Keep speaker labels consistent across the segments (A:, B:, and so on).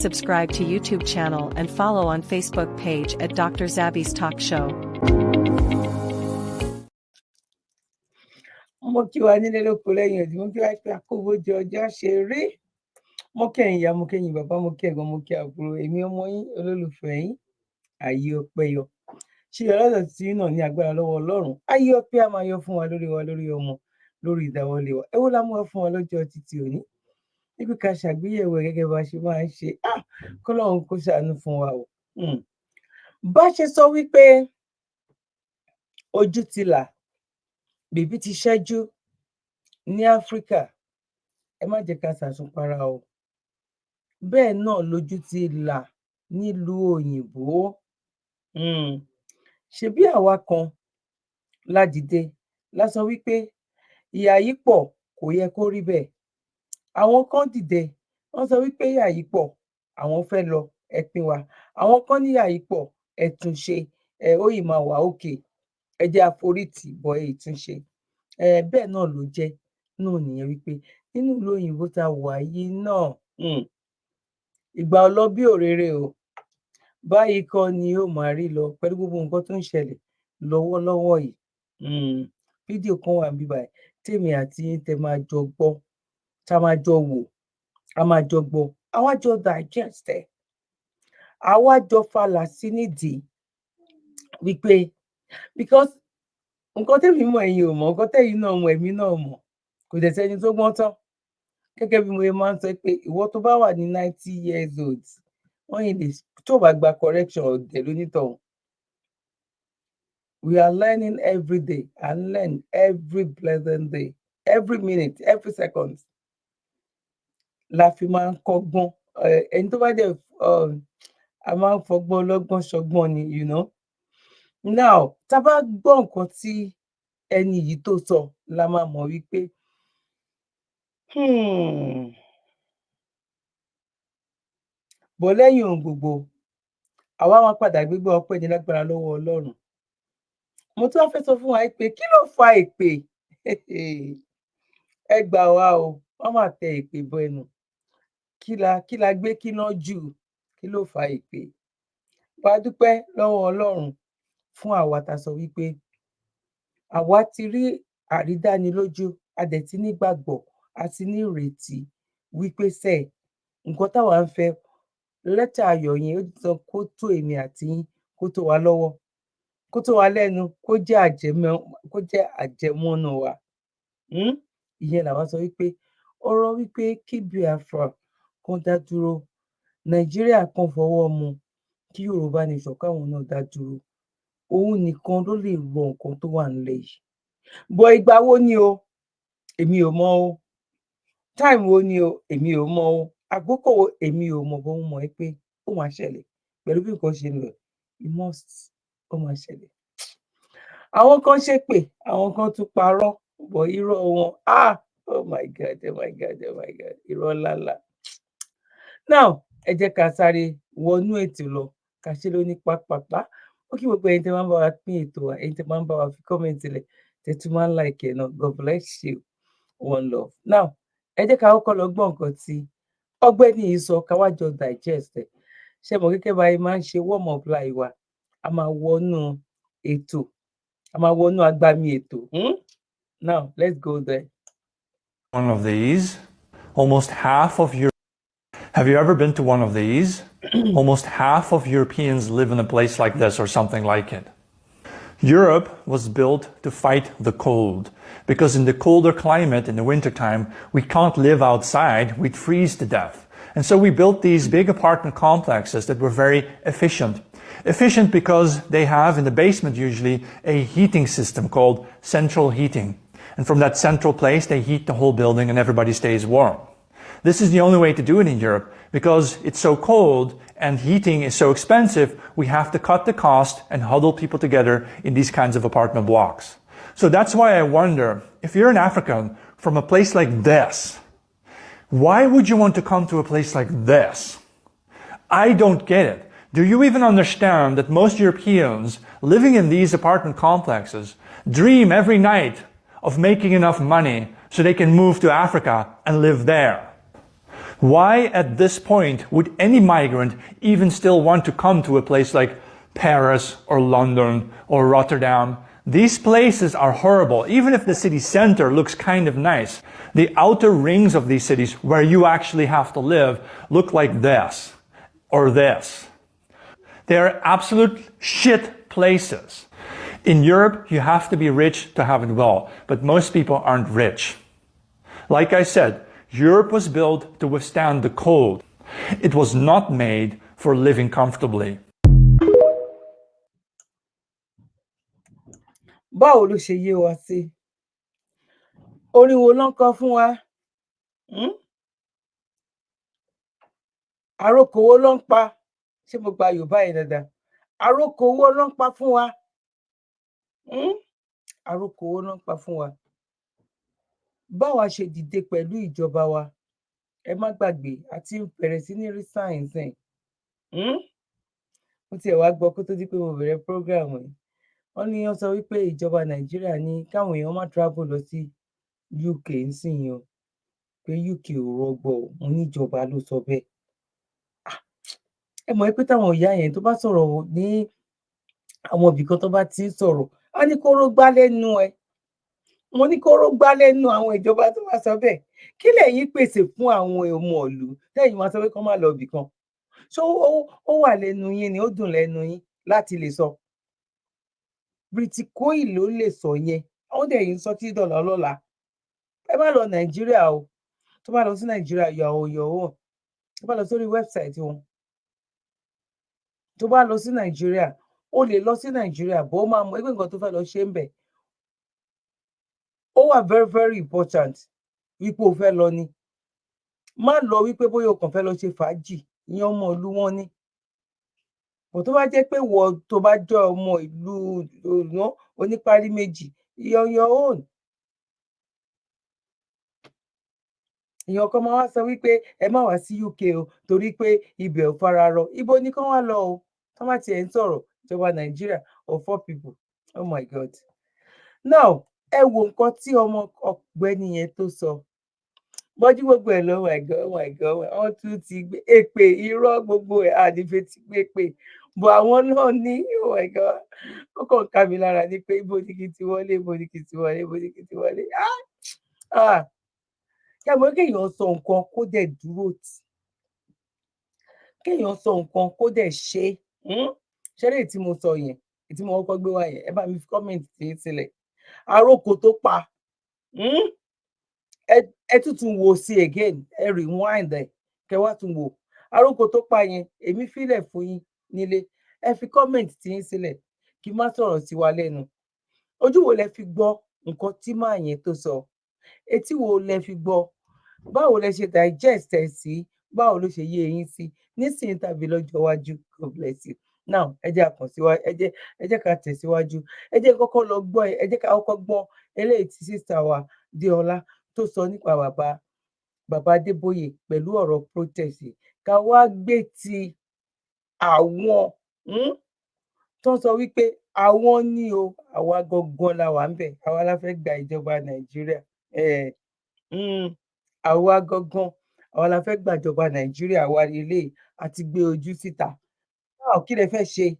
A: Subscribe to YouTube channel and follow on Facebook page at Dr. Zabby's Talk Show.
B: Mo kí wa nílé lóko lẹ́yìn òdì, mo kí wa pé àkóbójú ọjọ́ ṣe rí. Mo kẹ́yìn ìyá, mo kẹ́yìn bàbá, mo kí ẹ̀gbọ́n, mo kí àbúrò, èmi ọmọ yín olólùfẹ́ yín, ayé ọpẹ́ yọ. Ṣé ọlọ́dọ̀ tí náà ní agbára lọ́wọ́ Ọlọ́run? Ayé ọpẹ́ á máa yọ fún wa, lórí ọmọ, lórí ìdáwọ́lé wa. Èwo la mú wá fún wa lọ́jọ́ títí òní? Níbi ká ṣàgbéyẹ̀wò gẹ́gẹ́ bá ṣe máa ń ṣe. Kọ́lọ́run kó ṣàánú fún wa o. Bá ṣe sọ wípé ojú ti là, bèbí ti ṣẹ́jú ní Áfíríkà, ẹ má jẹ́ ká ṣàṣùpara o. Bẹ́ẹ̀ náà lójú ti là nílùú òyìnbó. Ṣebí àwa kan la dìde la sọ wípé ìyà yìí pọ̀, kò yẹ kó rí bẹ́ẹ̀. Àwọn kan dìde, wọ́n sọ wípé ìyà yìí pọ̀, àwọn fẹ́ lọ, ẹ pín wa. Àwọn kan ní ìyà yìí pọ̀, ẹ tún ṣe, ó yìí máa wà òkè, ẹ jẹ́ àforítì bọ̀ ẹ tún ṣe. Bẹ́ẹ̀ náà ló jẹ́ náà nìyẹn wípé nínú ìlú òyìnbó tá a wà yìí náà, ìgbà ọlọ bí òréré o. Báyìí kọ́ ni ó máa rí lọ pẹ̀lú gbogbo nǹkan tó ń ṣẹlẹ̀ lọ́wọ́lọ́wọ́ yìí. Fídíò kan wà níbí báyìí tèmi àti yín tẹ máa jọ gbọ́, tá a máa jọ wò, a máa jọ gbọ́, àwa jọ digest ẹ̀, àwa jọ falà sí nídìí wípé because nǹkan tèmi mọ̀ ẹ̀yin ò mọ̀, nǹkan tẹ̀yin náà mọ̀ èmi náà mọ̀, kò dẹ̀ sẹ́ni tó gbọ́n tán. Gẹ́gẹ́ bí mo máa ń sọ pé ìwọ tó bá wà ní 90 years old, wọ́n yìí lè tó bá gba correction ọ̀dẹ̀ lónítọ̀hún. We are learning every day and learn every pleasant day, every minute, every second. La fi máa ń kọ́gbọ́n. Ẹni tó bá dẹ̀ a máa ń fọgbọ́n ọlọ́gbọ́n ṣọgbọ́n ni, you know. Now, tá a bá gbọ́ nǹkan tí ẹni yìí tó sọ, la máa mọ̀ wípé bọ̀ lẹ́yìn ohun gbogbo, àwa máa padà gbégbá ọpẹ́ ní lágbára lọ́wọ́ Ọlọ́run. Mo tún wá fẹ́ sọ fún wa pé kí ló fa èpè? Ẹ gbà wá o, wọ́n máa tẹ èpè bọ ẹnu. Kí la gbé kí náà jù? Kí ló fa èpè? Bá dúpẹ́ lọ́wọ́ Ọlọ́run fún àwa tá sọ wípé àwa ti rí àrídánilójú, a dẹ̀ ti nígbàgbọ́, a ti ní ìrètí wípé nǹkan táwa ń fẹ́, lẹ́tà ayọ̀ yẹn ó sọ kó tó èmi àti yín, kó tó wa lọ́wọ́, kó tó wa lẹ́nu, kó jẹ́ àjẹmọ́nú wa. Ìyẹn làwa sọ wípé ọ̀rọ̀ wípé kí Biafra kan dá dúró, Nàìjíríà kan fọwọ́ mu, kí Yorùbá nation káwọn náà dá dúró. Òun nìkan ló lè rọ nǹkan tó wà nílẹ̀ yìí. Bọ̀ ìgbà wo ni o? Èmi ò mọ̀ o. Time wo ni o? Èmi ò mọ̀ o. Àkókò wo? Èmi ò mọ̀, bọ́ mo mọ̀ pé ó máa ṣẹlẹ̀ pẹ̀lú bí nǹkan ṣe ń lọ. Ó máa ṣẹlẹ̀. Àwọn kan ṣépè, àwọn kan tún parọ́, bọ̀ irọ́ wọn, oh my God, oh my God, oh my God, irọ́ ńláńlá. Now, ẹ jẹ́ ká sáré wọnú ètò lọ, ká ṣe ló ní pápápá. Ó kí gbogbo ẹ̀yin tẹ́ máa ń bá wa pín ètò wa, ẹ̀yin tẹ́ máa ń bá wa fi kọ́mẹ̀ntì lẹ̀, tẹ́ tún máa ń like ẹ̀ náà. God bless you. One love. Now, ẹ jẹ́ ká kọ́kọ́ lọ gbọ́ nǹkan tí ọ̀gbẹ́ni yìí sọ, ká wá jọ digest ẹ̀. Ṣé mo kékeré báyìí máa ń ṣe warm up láì wa, a máa wọnú ètò, a máa wọnú agbami ètò. Now, let's go there.
C: One of these, almost half of Europe. Have you ever been to one of these? Almost half of Europeans live in a place like this or something like it. Europe was built to fight the cold, because in the colder climate in the wintertime, we can't live outside, we'd freeze to death. And so we built these big apartment complexes that were very efficient. Efficient because they have in the basement usually a heating system called central heating. And from that central place, they heat the whole building and everybody stays warm. This is the only way to do it in Europe, because it's so cold and heating is so expensive, we have to cut the cost and huddle people together in these kinds of apartment blocks. So that's why I wonder, if you're an African from a place like this, why would you want to come to a place like this? I don't get it. Do you even understand that most Europeans living in these apartment complexes dream every night of making enough money so they can move to Africa and live there? Why at this point would any migrant even still want to come to a place like Paris or London or Rotterdam? These places are horrible. Even if the city center looks kind of nice, the outer rings of these cities where you actually have to live look like this or this. They are absolute shit places. In Europe, you have to be rich to have it well, but most people aren't rich. Like I said, Europe was built to withstand the cold. It was not made for living comfortably.
B: Báwo ló ṣe yé wa sí? Orin wo ló ń kọ fún wa? Àrokò wo ló ń pa? Ṣé mo gba Yorùbá yẹn dáadáa? Àrokò wo ló ń pa fún wa? Àrokò wo ló ń pa fún wa? Báwa ṣe dìde pẹ̀lú ìjọba wa, ẹ má gbàgbé àti bẹ̀rẹ̀ sí ní rí sáyẹ̀nsì ẹ̀. Mo tiẹ̀ wá gbọ́ kó tó di pé mo bẹ̀rẹ̀ prógráàmù yìí. Wọ́n sọ wípé ìjọba Nàìjíríà ní káwọn èèyàn má travel lọ sí UK nísìnyí o, pé UK ò rọgbọ o, mo níjọba ló sọ bẹ́ẹ̀. Ẹ mọ̀ pé táwọn ìyá yẹn tó bá sọ̀rọ̀ ní àwọn ibì kan tó bá ti ń sọ̀rọ̀, á ní kóró gbá lẹ́nu ẹ. Mo ní kóró gbá lẹ́nu àwọn ìjọba tó bá sọ bẹ́ẹ̀. Kí lẹ̀yin pèsè fún àwọn ọmọ ìlú tẹ́yin máa sọ pé kán má lọ ibì kan? Ṣé ó wà lẹ́nu yín ni, ó dùn lẹ́nu yín láti lè sọ? Bìrìtìkóì ló lè sọ yẹn, àwọn dẹ̀ yìí ń sọ tí dọ̀là lọ́la. Ẹ má lọ Nàìjíríà o. Tó bá lọ sí Nàìjíríà, yọ̀ọ̀ tó bá lọ sórí wẹ́bsáìtì wọn. Tó bá lọ sí Nàìjíríà, o lè lọ sí Nàìjíríà bó máa mọ ẹgbẹ́ nǹkan tó fẹ́ lọ ṣe ń bẹ̀. Ó wà very very important wípé o fẹ́ lọ ni. Má lọ wípé bóyá o kàn fẹ́ lọ ṣe fàájì, ìyẹn ọmọ ìlú wọn ni. Bọ̀ tó bá jẹ́ pé wọ́n tó bá jẹ́ ọmọ ìlú onípárí méjì, on your own. Èèyàn kan máa wá sọ wípé ẹ má wá sí UK o torí pé ibẹ̀ ò fara rọ. Ibo ni kán wá lọ o? Tán bá tiẹ̀ ń sọ̀rọ̀ ìjọba Nàìjíríà of 4 people. Oh my God. Now, ẹ wo nǹkan tí ọmọ ọ̀gbẹ́ni yẹn tó sọ. Bọ́jú gbogbo ẹ̀ lọ, oh my God, oh my God, wọ́n tún ti gbé èpè irọ́ gbogbo ẹ̀ àdìfẹ́ ti gbé pè. Bọ̀ àwọn náà ní, oh my God, ó kàn ká mi lára ní pé ibo ni kí n ti wọlé, ibo ni kí n ti wọlé, ibo ni kí n ti wọlé. Kẹ́mọ́ kéèyàn sọ nǹkan kó dẹ̀ dúró tì. Kéèyàn sọ nǹkan kó dẹ̀ ṣe. Ṣẹ́rẹ́ tí mo sọ yẹn, tí mo kọ́kọ́ gbé wá yẹn, ẹ bá mi fi kọ́mẹ̀ntì tí sílẹ̀. Àrokò tó pa. Ẹ tún wò sí again, ẹ rewind ẹ̀, kẹ wá tún wò. Àrokò tó pa yẹn, èmi fílẹ̀ fún yín nílé. Ẹ fi kọ́mẹ̀ntì tí yín sílẹ̀ kí n má sọ̀rọ̀ sí wa lẹ́nu. Ojú wo lẹ fi gbọ́ nǹkan tí máa yẹn tó sọ? Etí wo lẹ fi gbọ́? Báwo lẹ ṣe digest ẹ̀ sí? Báwo ló ṣe yé yín sí? Nísìnyí tàbí lọ́jọ́ iwájú? God bless you. Now, ẹ jẹ́ ká tẹ̀síwájú. Ẹ jẹ́ kọ́kọ́ lọ gbọ́ ẹ jẹ́ ká kọ́kọ́ gbọ́ eléyìí tí sísá wa Déọlá tó sọ nípa bàbá Adébóyè pẹ̀lú ọ̀rọ̀ protest. Ká wá gbé ti àwọn tó sọ wípé àwọn ní o, àwa gangan la wà ń bẹ̀, àwa la fẹ́ gba ìjọba Nàìjíríà. Àwa gangan, àwa la fẹ́ gbàjọba Nàìjíríà wa lélẹ̀ àti gbé ojú síta. Kí lẹ fẹ́ ṣe?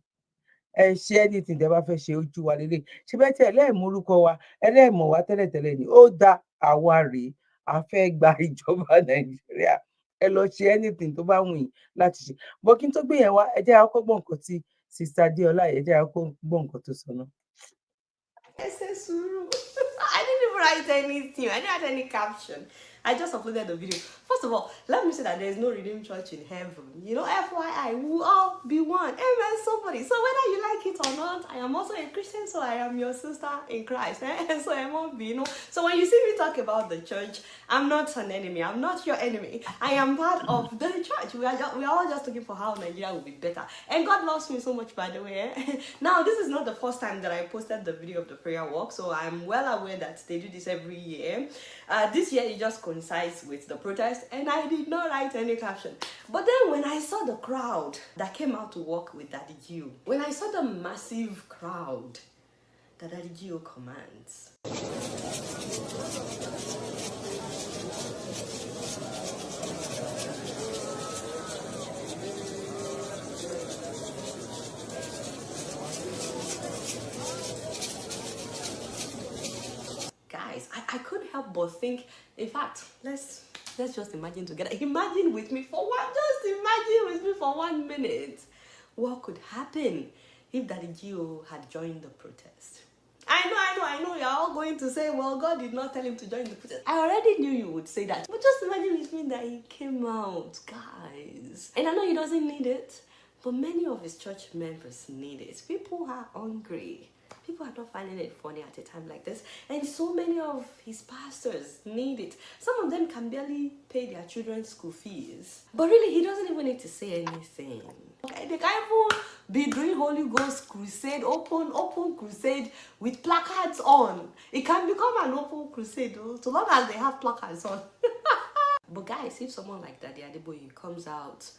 B: Ẹ ṣe anything tẹ́ bá fẹ́ ṣe, ojú wa lélẹ̀. Ṣé bẹ́ẹ̀ tí ẹlẹ́ẹ̀mú orúkọ wa, ẹlẹ́ẹ̀mọ̀ wa tẹ́lẹ̀tẹ́lẹ̀ ni? Ó da àwa rèé, a fẹ́ gba ìjọba Nàìjíríà. Ẹ lọ ṣe anything tó bá wù yín láti ṣe. Bọ́ kí n tó gbé yẹn wá, ẹ jẹ́ ká kọ́kọ́ gbọ́ nǹkan tí Sister Déọlá, ẹ jẹ́ ká kọ́kọ́ gbọ́ nǹkan tó sọ náà.
D: I didn't even write anything. I didn't write any caption. I just uploaded the video. First of all, let me say that there is no Redeemed Church in heaven. You know, FYI, we will all be one. Amen, somebody. So whether you like it or not, I am also a Christian, so I am your sister in Christ. So I won't be, you know. So when you see me talk about the church, I'm not an enemy. I'm not your enemy. I am part of the church. We are all just looking for how Nigeria will be better. And God loves me so much, by the way. Now, this is not the first time that I posted the video of the prayer walk, so I'm well aware that they do this every year. This year, it just coincides with the protest, and I did not write any caption. But then when I saw the crowd that came out to walk with Daddy Gio, when I saw the massive crowd that Daddy Gio commands, but think, in fact, let's just imagine together. Imagine with me for one, just imagine with me for 1 minute. What could happen if Daddy Gio had joined the protest? I know, you're all going to say, well, God did not tell him to join the protest. I already knew you would say that. But just imagine with me that he came out, guys. And I know he doesn't need it, but many of his church members need it. People are hungry. People are not finding it funny at a time like this. And so many of his pastors need it. Some of them can barely pay their children's school fees. But really, he doesn't even need to say anything. Okay, they can't even be doing Holy Ghost crusade, open crusade with placards on. It can become an open crusade, though, so long as they have placards on. But guys, if someone like Daddy Adeboye comes out,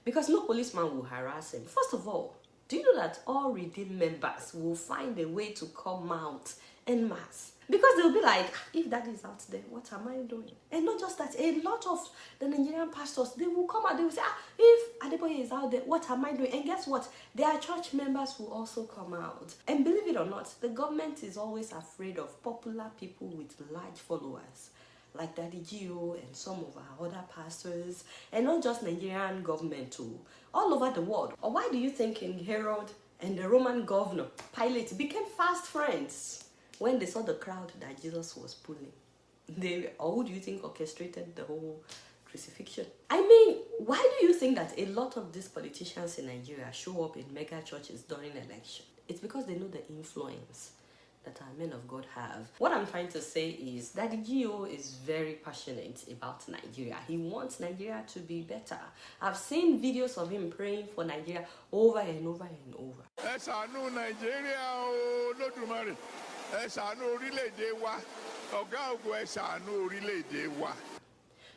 D: because no policeman will harass him. First of all, do you know that all Redeemed members will find a way to come out en masse? Because they'll be like, if that is out there, what am I doing? And not just that, a lot of the Nigerian pastors, they will come out, they will say, if Adeboye is out there, what am I doing? And guess what? Their church members will also come out. And believe it or not, the government is always afraid of popular people with large followers, like Daddy Gio and some of our other pastors, and not just Nigerian government too, all over the world. Or why do you think King Herod and the Roman governor, Pilate, became fast friends when they saw the crowd that Jesus was pulling? Or who do you think orchestrated the whole crucifixion? I mean, why do you think that a lot of these politicians in Nigeria show up in mega churches during election? It's because they know the influence that our men of God have. What I'm trying to say is that Gio is very passionate about Nigeria. He wants Nigeria to be better. I've seen videos of him praying for Nigeria over and over and over.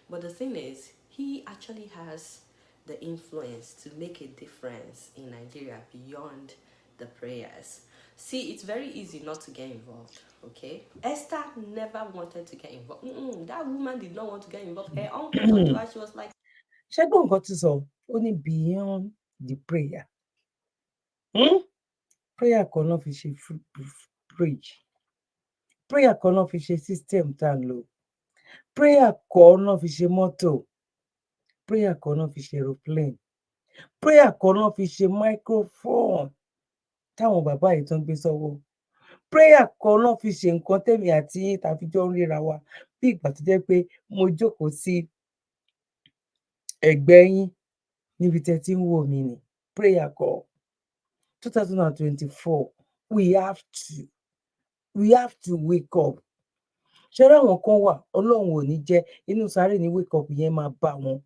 D: But the thing is, he actually has the influence to make a difference in Nigeria beyond the prayers. See, it's very easy not to get involved, okay? Esther never wanted to get involved. That woman did not want to get involved. Her uncle talked to her, she was like,
B: Ṣẹ́gun nǹkan ti sọ, ó ní beyond the prayer. Prayer kan náà fi ṣe bridge. Prayer kan náà fi ṣe system tá ń lò. Prayer kan náà fi ṣe mọ́tò. Prayer kan náà fi ṣe aeroplane. Prayer kan náà fi ṣe microphone táwọn bàbá yìí tó ń gbé sọ́wọ́. Prayer kan náà fi ṣe nǹkan tèmi àti yín tá fi jọ ń ríra wa bí ìgbà tó jẹ́ pé mo jókòó sí ẹ̀gbẹ́ yín níbi tẹ́ ti ń wò mí ni. Prayer kan. 2024, we have to wake up. Ṣé ráwọn kan wà, Ọlọ́run ò ní jẹ́ inú sáré ní wake up yẹn máa bá wọn.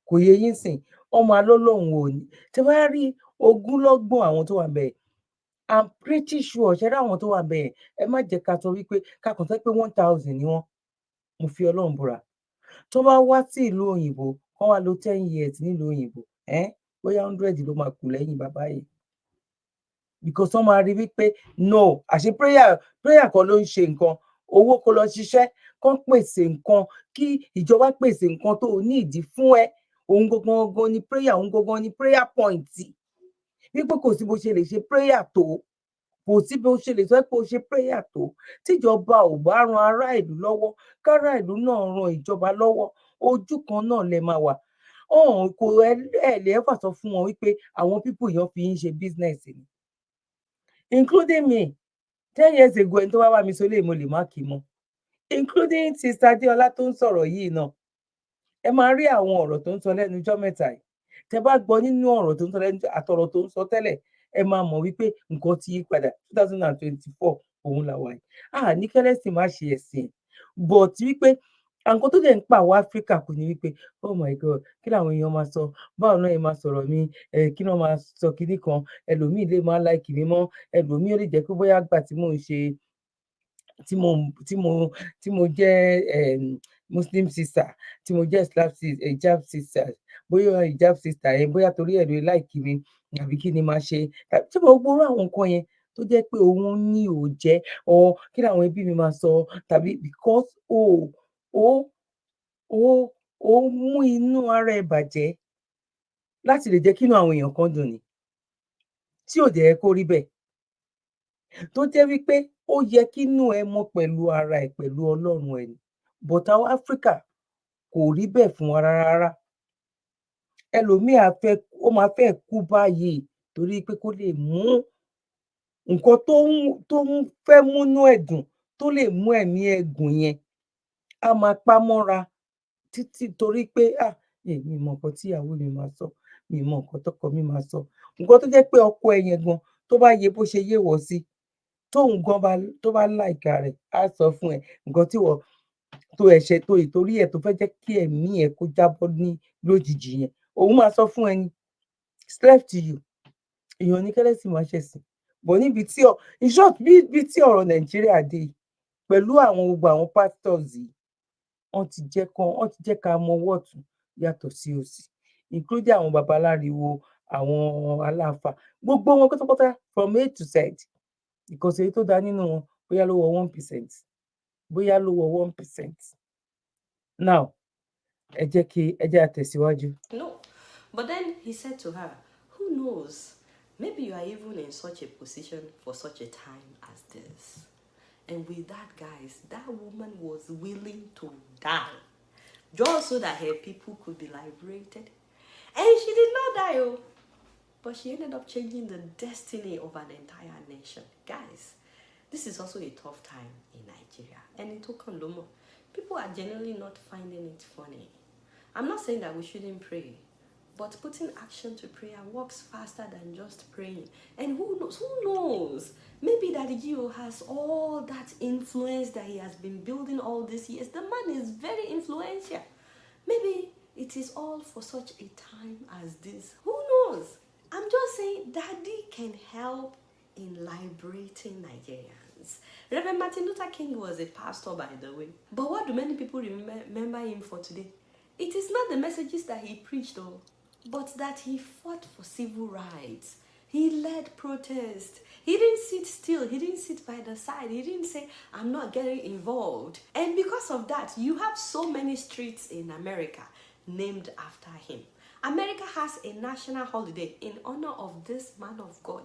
B: Kò yé yín sìn, ọmọ alọ́lọ́run ò ní. Tí bá rí ogúnlọ́gbọ̀n àwọn tó wà bẹ́ẹ̀, I'm pretty sure ṣé ráwọn tó wà bẹ́ẹ̀, ẹ má jẹ́ ká sọ wípé ká kàn sọ pé 1000 ni wọ́n. Mo fi Ọlọ́run búra. Tó bá wá sí ìlú òyìnbó, kán wá lò 10 years nílùú òyìnbó, bóyá 100 ló máa kù lẹ́yìn bàbá yìí. Because wọ́n máa rí wípé no, àṣé prayer kan ló ń ṣe nǹkan, owó kó lọ ṣiṣẹ́, kán pèsè nǹkan, kí ìjọba pèsè nǹkan tó ní ìdí fún ẹ. Òun gangan ni prayer, òun gangan ni prayer point. Wípé kò sí bó ṣe lè ṣe prayer tó, kò sí bó ṣe lè sọ pé ó ṣe prayer tó. Tíjọba ò bá ran ará ìlú lọ́wọ́, kárá ìlú náà ran ìjọba lọ́wọ́, ojú kan náà lẹ máa wà. Kò ẹ lè ẹ́fà sọ fún wọn wípé àwọn people yẹn fi ń ṣe business ni. Including me, 10 years ago, ẹni tó wá wá mi sọ lè mo lè má kí mọ́. Including Sister Adéọlá tó ń sọ̀rọ̀ yìí náà. Ẹ máa rí àwọn ọ̀rọ̀ tó ń sọ lẹ́nu ọjọ́ mẹ́ta yìí. Tẹ́ bá gbọ́ nínú ọ̀rọ̀ tó ń sọ lẹ́nu àtọ̀rọ̀ tó ń sọ tẹ́lẹ̀, ẹ máa mọ̀ wípé nǹkan ti yí padà. 2024 òun là wà yìí. Ní kẹ́lẹ́sìn má ṣe ẹ̀sìn. But wípé nǹkan tó dẹ̀ ń pa àwọn Áfíríkà kù ni wípé oh my God, kí làwọn èèyàn máa sọ? Báwo náà yẹn máa sọ̀rọ̀ mi? Kí náà máa sọ kinní kan? Ẹlòmíì lè máa like mi mọ́. Ẹlòmíì ó lè jẹ́ pé bóyá àgbà tí mò ń ṣe tí mo jẹ́ Muslim sister, tí mo jẹ́ hijab sister, bóyá hijab sister yẹn bóyá torí ẹ̀ ló like mi àbí kí ni máa ṣe? Tí mo gbóró àwọn nǹkan yẹn tó jẹ́ pé òun ní ò jẹ́ ọ kí làwọn ẹbí mi máa sọ tàbí because ó mú inú ara ẹ bàjẹ́ láti lè jẹ́ kí inú àwọn èèyàn kan dùn ni tí ò dẹ̀ kó rí bẹ́ẹ̀. tó jẹ́ wípé ó yẹ kí inú ẹ mọ́ pẹ̀lú ara ẹ pẹ̀lú Ọlọ́run ẹ ni but àwọn Áfíríkà kò rí bẹ́ẹ̀ fún wa rárá. Ẹlòmíì ó máa fẹ́ kú báyìí torí pé kó lè mú nǹkan tó ń fẹ́ múnú ẹ̀ dùn, tó lè mú ẹ̀mí ẹ̀ gùn yẹn, á máa pá mọ́ra títí torí pé mi mọ nǹkan tí ìyàwó mi máa sọ, mi mọ nǹkan tọ́kọ mi máa sọ. Nǹkan tó jẹ́ pé ọkọ ẹ̀ yẹn gan tó bá yẹ bó ṣe yé wọ̀ sí, tóun gan tó bá láìka rẹ̀ á sọ fún ẹ nǹkan tí wọ́n tó ẹ̀ṣẹ̀ tó ìtorí ẹ̀ tó fẹ́ jẹ́ kí ẹ̀mí ẹ̀ kó jábọ́ ní lójijì yẹn, òun máa sọ fún ẹni left to you. Èèyàn ní kẹ́lẹ́sì máa ṣẹ̀sìn. Bọ̀ níbi tí in short bí tí ọ̀rọ̀ Nàìjíríà dé pẹ̀lú gbogbo àwọn pastors yìí, wọ́n ti jẹ́ ká mọ ọwọ́ ọ̀tún yàtọ̀ sí òsì, including àwọn babaláriwo, àwọn aláàfáà, gbogbo wọn pátápátá from A to Z. Because èyí tó dá nínú wọn bóyá ló wọ 1%, bóyá ló wọ 1%. Now, ẹ jẹ́ àtẹ̀síwájú.
D: No, but then he said to her, who knows? Maybe you are even in such a position for such a time as this. And with that, guys, that woman was willing to die just so that her people could be liberated. And she did not die, but she ended up changing the destiny of an entire nation. Guys, this is also a tough time in Nigeria. And in Tokanlomo, people are generally not finding it funny. I'm not saying that we shouldn't pray, but putting action to prayer works faster than just praying. And who knows? Maybe Daddy Gio has all that influence that he has been building all these years. The man is very influential. Maybe it is all for such a time as this. Who knows? I'm just saying Daddy can help in liberating Nigerians. Reverend Martin Luther King was a pastor, by the way. But what do many people remember him for today? It is not the messages that he preached, though, but that he fought for civil rights. He led protests. He didn't sit still. He didn't sit by the side. He didn't say, I'm not getting involved. And because of that, you have so many streets in America named after him. America has a national holiday in honor of this man of God.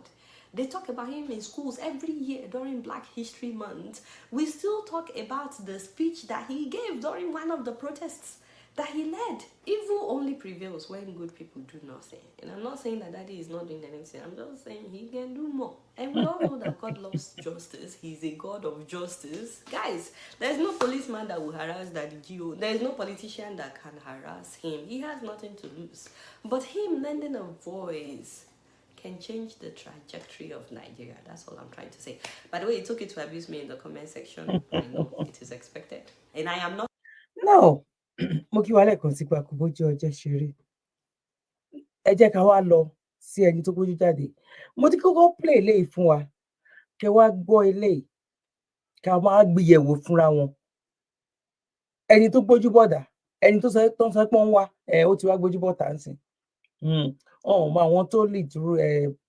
D: They talk about him in schools every year during Black History Month. We still talk about the speech that he gave during one of the protests that he led. Evil only prevails when good people do nothing. And I'm not saying that Daddy is not doing anything. I'm just saying he can do more. And we all know that God loves justice. He's a God of justice. Guys, there's no policeman that will harass Daddy Gio. There's no politician that can harass him. He has nothing to lose. But him lending a voice can change the trajectory of Nigeria. That's all I'm trying to say. By the way, it took it to abuse me in the comment section. I know it is expected. And I am not...
B: No. Mo kí wa lẹ́ẹ̀kan sí pé àkú bójú ọjọ́ ṣe rí. Ẹ jẹ́ ká wá lọ sí ẹni tó gbójú jáde. Mo ti kọ́kọ́ play eléyìí fún wa, kẹ́ wá gbọ́ eléyìí, ká máa gbéyẹ̀wò fúnra wọn. Ẹni tó gbójú bọ̀dà, ẹni tó sọ pé wọ́n wá, ó ti wá gbójú bọ̀tà ń sìn. Ọmọ àwọn tó lead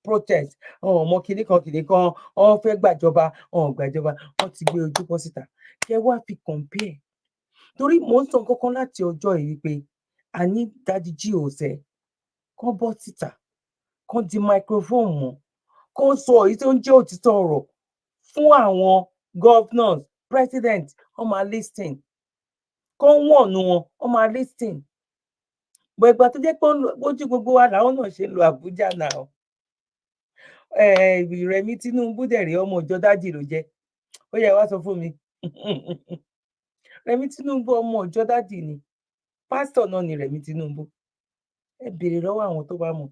B: protest, ọmọ kìnìkan wọ́n fẹ́ gbàjọba, gbàjọba, wọ́n ti gbé ojú bọ́ síta. Kẹ́ wá fi compare. Torí mò ń sọ kankan láti ọjọ́ yìí wípé a ní Daddy Gio kán bọ́ síta, kán di microphone mọ́, kán sọ èyí tó ń jẹ́ òtítọ́ ọ̀rọ̀ fún àwọn governors, president, wọ́n máa listen, kán wọ̀nù wọn, wọ́n máa listen. Bọ̀ ìgbà tó jẹ́ pé ojú gbogbo wa làwọn náà ṣe lo Àbújá náà. Rẹ̀mí Tinubu dẹ̀rẹ̀ ọmọ ìjọ Daddy ló jẹ́. Ó yẹ wá sọ fún mi. Rẹ̀mí Tinubu ọmọ ìjọ Daddy ni. Pásítọ̀ náà ni Rẹ̀mí Tinubu. Ẹ béèrè lọ́wọ́ àwọn tó bá mọ̀.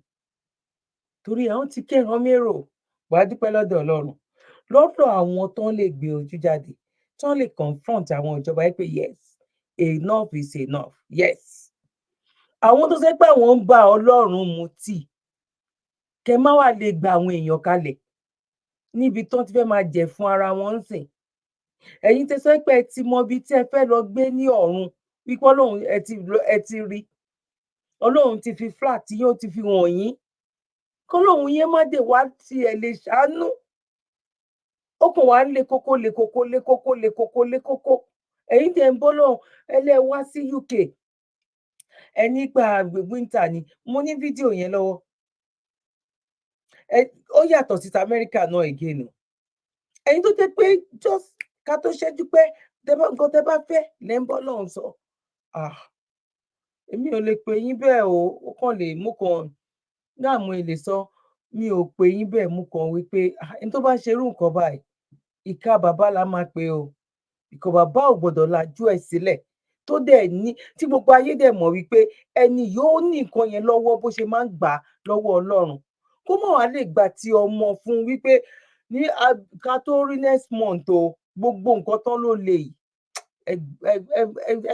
B: Torí àwọn ti kẹ́ran mérò, wàá dúpẹ́ lọ́dọ̀ Ọlọ́run. Lọ́dọ̀ àwọn tó lè gbé ojú jáde, tó lè confront àwọn ìjọba yìí pé yes, enough is enough. Yes. Àwọn tó sọ pé àwọn ń bá Ọlọ́run mutí, kẹ má wá lè gba àwọn èèyàn kalẹ̀ níbi tó ti fẹ́ máa jẹ fún ara wọn ń sìn. Ẹ̀yin tẹ́ sọ pé ẹ ti mọ ibi tí ẹ fẹ́ lọ gbé ní ọ̀run, wípé Ọlọ́run ẹ ti rí. Ọlọ́run ti fi flat yóò ti fi wọ̀n yín. Kọ́lọ́run yẹn má dé wá tí ẹ lè ṣàánú. Ó kàn wá lé kókó. Ẹ̀yin tẹ́ ń bọ́ lọ́hùn, ẹ lẹ́ wá sí UK. Ẹ nígbà winter ni. Mo ní fídíò yẹn lọ́wọ́. Ó yàtọ̀ sí Amẹ́ríkà náà again. ẹ̀yin tó jẹ́ pé just ká tó ṣẹ́jú pé nǹkan tẹ́ bá fẹ́ lẹ́ ń bọ́ lọ́hùn sọ èmi ò lè pè yín bẹ́ẹ̀ o ó kàn lè mú kan náà mo lè sọ mi ò pè yín bẹ́ẹ̀ mú kan wípé ẹni tó bá ṣerú nǹkan báyìí ìka bàbá la máa pe o ìkọ̀ bàbá ò gbọ́dọ̀ lajú ẹ̀ sílẹ̀ tó dẹ̀ ní tí gbogbo ayé dẹ̀ mọ̀ wípé ẹni yóò ní nǹkan yẹn lọ́wọ́ bó ṣe máa ń gbà lọ́wọ́ Ọlọ́run kó mọ̀ wá lè gbà tí ọmọ fún wípé ní ká tó rí next month o gbogbo nǹkan tán ló lè ẹ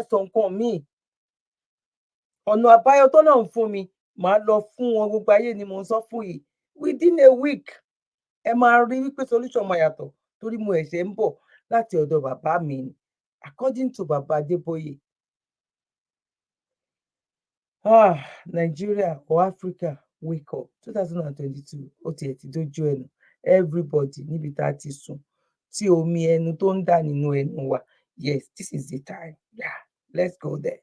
B: sọ nǹkan míì ọ̀nà àbáyọ tọ́lọ́run fún mi màá lọ fún wọn gbogbo ayé ni mo ń sọ fún yìí within a week ẹ máa rí wípé solution máa yàtọ̀ torí mo ẹ̀ṣẹ̀ ń bọ̀ láti ọ̀dọ̀ bàbá mi ni according to bàbá Adébóyè Nigeria or Africa wake up 2022 ó tiẹ̀ ti dójú ẹnu everybody níbi tá a ti sùn tí omi ẹnu tó ń dà nínú ẹnu wa yes this is the time yeah let's go there.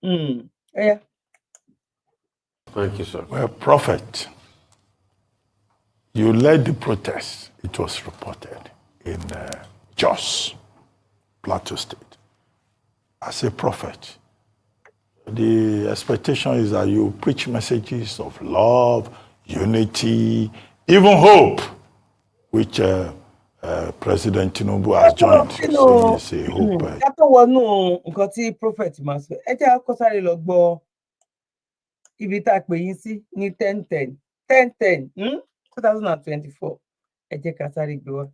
B: Yeah.
E: Thank you, sir.
F: Well, Prophet, you led the protest, it was reported, in Jos, Plateau State. As a prophet, the expectation is that you preach messages of love, unity, even hope, which President Tinubu has joined. So you say hope.
B: Ká tó wọnú nǹkan tí prophet máa sọ, ẹ jẹ́ kó sáré lọ gbọ́ ibi tá a pè yín sí ní 10/10 2024. Ẹ jẹ́ ká sáré gbé wá.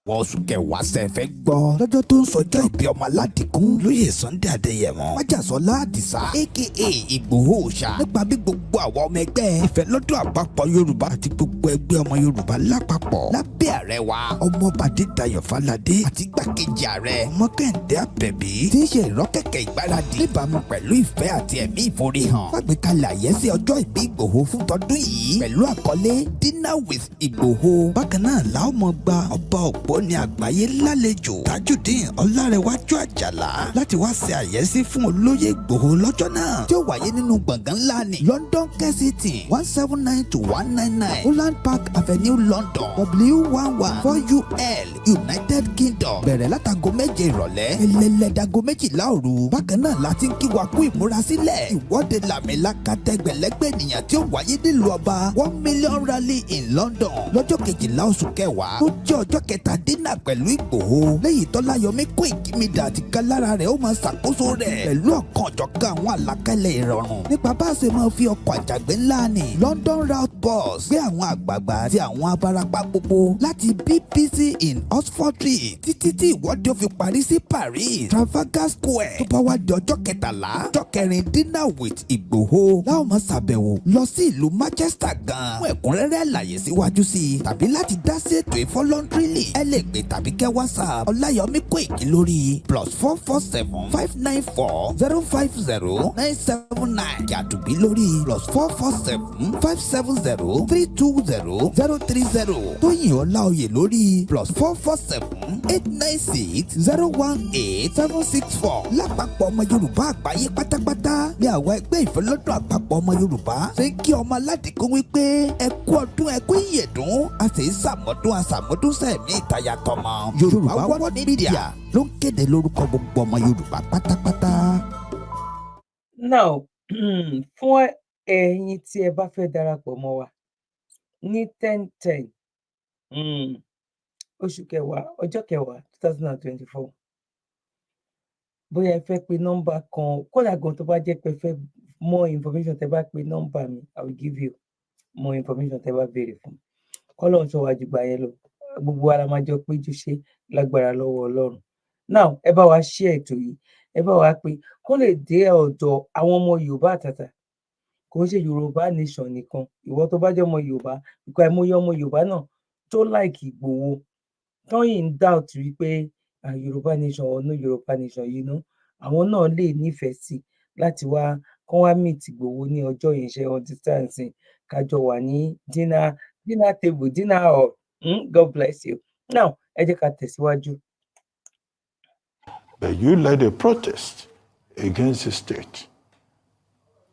G: wọ́n oṣù kẹwàá sẹ́fẹ̀ gbọ́ lọ́jọ́ tó ń sọjọ́ ìbí ọmọ aládìkún lóyè Sunday Adéyẹmọ májàsọ́lá àdìsá aka Igboho ṣá nípa bí gbogbo àwọn ọmọ ẹgbẹ́ ìfẹ́ lọ́dọ̀ àpapọ̀ Yorùbá àti gbogbo ẹgbẹ́ ọmọ Yorùbá lápapọ̀ lábẹ́ ààrẹ wa ọmọọba Adédayọ̀ Fáládé àti igbákejì ààrẹ ọmọ Kẹ́hìndé Àbẹ̀bí tí ń ṣe ìrọ́kẹ̀kẹ̀ ìgbáradì níbàámu pẹ̀lú ìfẹ́ àti ẹ̀mí ìforihàn fàgbékalẹ̀ àyẹ́sí ọjọ́ ìbí Igboho fún tọdún yìí pẹ̀lú àkọlé Dinner with Igboho bákan náà làwọn ọmọ gba ọba òpó ní àgbáyé lálejò Tajudeen Ọlárẹ̀wájú Àjàlá láti wá ṣe àyẹ́sí fún olóyè Ìgbòho lọ́jọ́ náà tí ó wáyé nínú gbọ̀ngàn ńlá ní London Kensington 179-199 Holland Park Avenue London W114UL United Kingdom bẹ̀rẹ̀ látago 7 ìrọ̀lẹ́ ẹlẹ́lẹ́dago 12 òru bákan náà láti ń kí wa kú ìmúrasílẹ̀ ìwọ́de làmìlaka tẹgbẹ̀lẹ́gbẹ̀ ènìyàn tí ó wáyé nílùú ọba 1 million rally in London lọ́jọ́ 12 oṣù kẹwàá tó jẹ́ ọjọ́ kẹta dínà pẹ̀lú Ìgbòho lẹ́yìn Tọ́láyọmí Kóìkí-Mídà àti kálára rẹ̀ ó máa ṣàkóso rẹ̀ pẹ̀lú ọ̀kan ọ̀jọ̀kan àwọn àlàkalẹ̀ ìrọ̀rùn nípa bá a ṣe máa fi ọkọ̀ àjàgbé ńlá ní London route bus gbé àwọn àgbààgbà àti àwọn abarapá gbogbo láti BBC in Oxford Street títí tí ìwọ́de ó fi parí sí Paris Trafalgar Square tó bá wá di ọjọ́ 13 ọjọ́ 4 dinner with Ìgbòho láwọn máa ṣàbẹ̀wò lọ sí ìlú Manchester gan fún ẹ̀kúnrẹ́rẹ́ àlàyé síwájú sí i tàbí láti dá sí ètò ìfọlọ́ntìrìlì ẹ lè pè tàbí kẹ́ WhatsApp Ọláyọmí Kóìkí lórí +447-594-050-979 Yàtúbí lórí +447-570-320-030 Tóyìn Ọláoyè lórí +447-896-018-764 lápapọ̀ ọmọ Yorùbá àgbáyé pátápátá ní àwọn ẹgbẹ́ ìfẹ́lọ́dún àpapọ̀ ọmọ Yorùbá ṣe ń kí ọmọ aládìkún wípé ẹ kú ọdún ẹ kú ìyèdún a sì ń ṣàmọ́dún sẹ́ẹ̀mí ìtayà tọmọ Yorùbá World Media ló ń kéde lórúkọ gbogbo ọmọ Yorùbá pátápátá.
B: Now fún ẹ̀yin tí ẹ bá fẹ́ darapọ̀ mọ́ wa ní 10/10 oṣù kẹwàá ọjọ́ kẹwàá 2024 bóyá ẹ fẹ́ pe nọ́mbà kan kódà gan tó bá jẹ́ pé ẹ fẹ́ more information tẹ́ bá pe nọ́mbà mi I will give you more information tẹ́ bá béèrè fún kọ́lọ́ ń ṣọ́wájú gbà yẹn lọ gbogbo ara máa jọ péjú ṣe lágbára lọ́wọ́ Ọlọ́run. Now ẹ bá wa share ètò yìí ẹ bá wa pé kó lè dé ọ̀dọ̀ àwọn ọmọ Yorùbá àtàtà kò ń ṣe Yorùbá nation nìkan ìwọ tó bá jẹ́ ọmọ Yorùbá ìkọ àìmọye ọmọ Yorùbá náà tó like Ìgbòho tán yìí ń doubt wípé Yorùbá nation or no Yorùbá nation yìí ná àwọn náà lè nífẹ̀ẹ́ sí láti wá kán wá meet Ìgbòho ní ọjọ́ yẹn ṣe understand kájọ wà ní dinner table dinner hall. God bless you. Now ẹ jẹ́ ká tẹ̀síwájú.
F: But you led a protest against the state.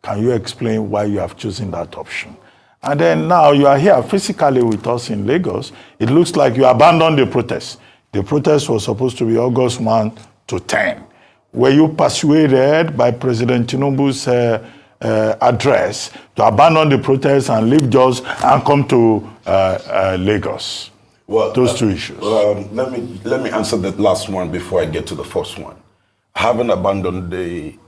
F: Can you explain why you have chosen that option? And then now you are here physically with us in Lagos. It looks like you abandoned the protest. The protest was supposed to be August 1 to 10. Were you persuaded by President Tinubu's address to abandon the protest and leave Jos and come to Lagos?
H: Well,
F: those two issues.
H: Let me answer that last one before I get to the first one. Having abandoned the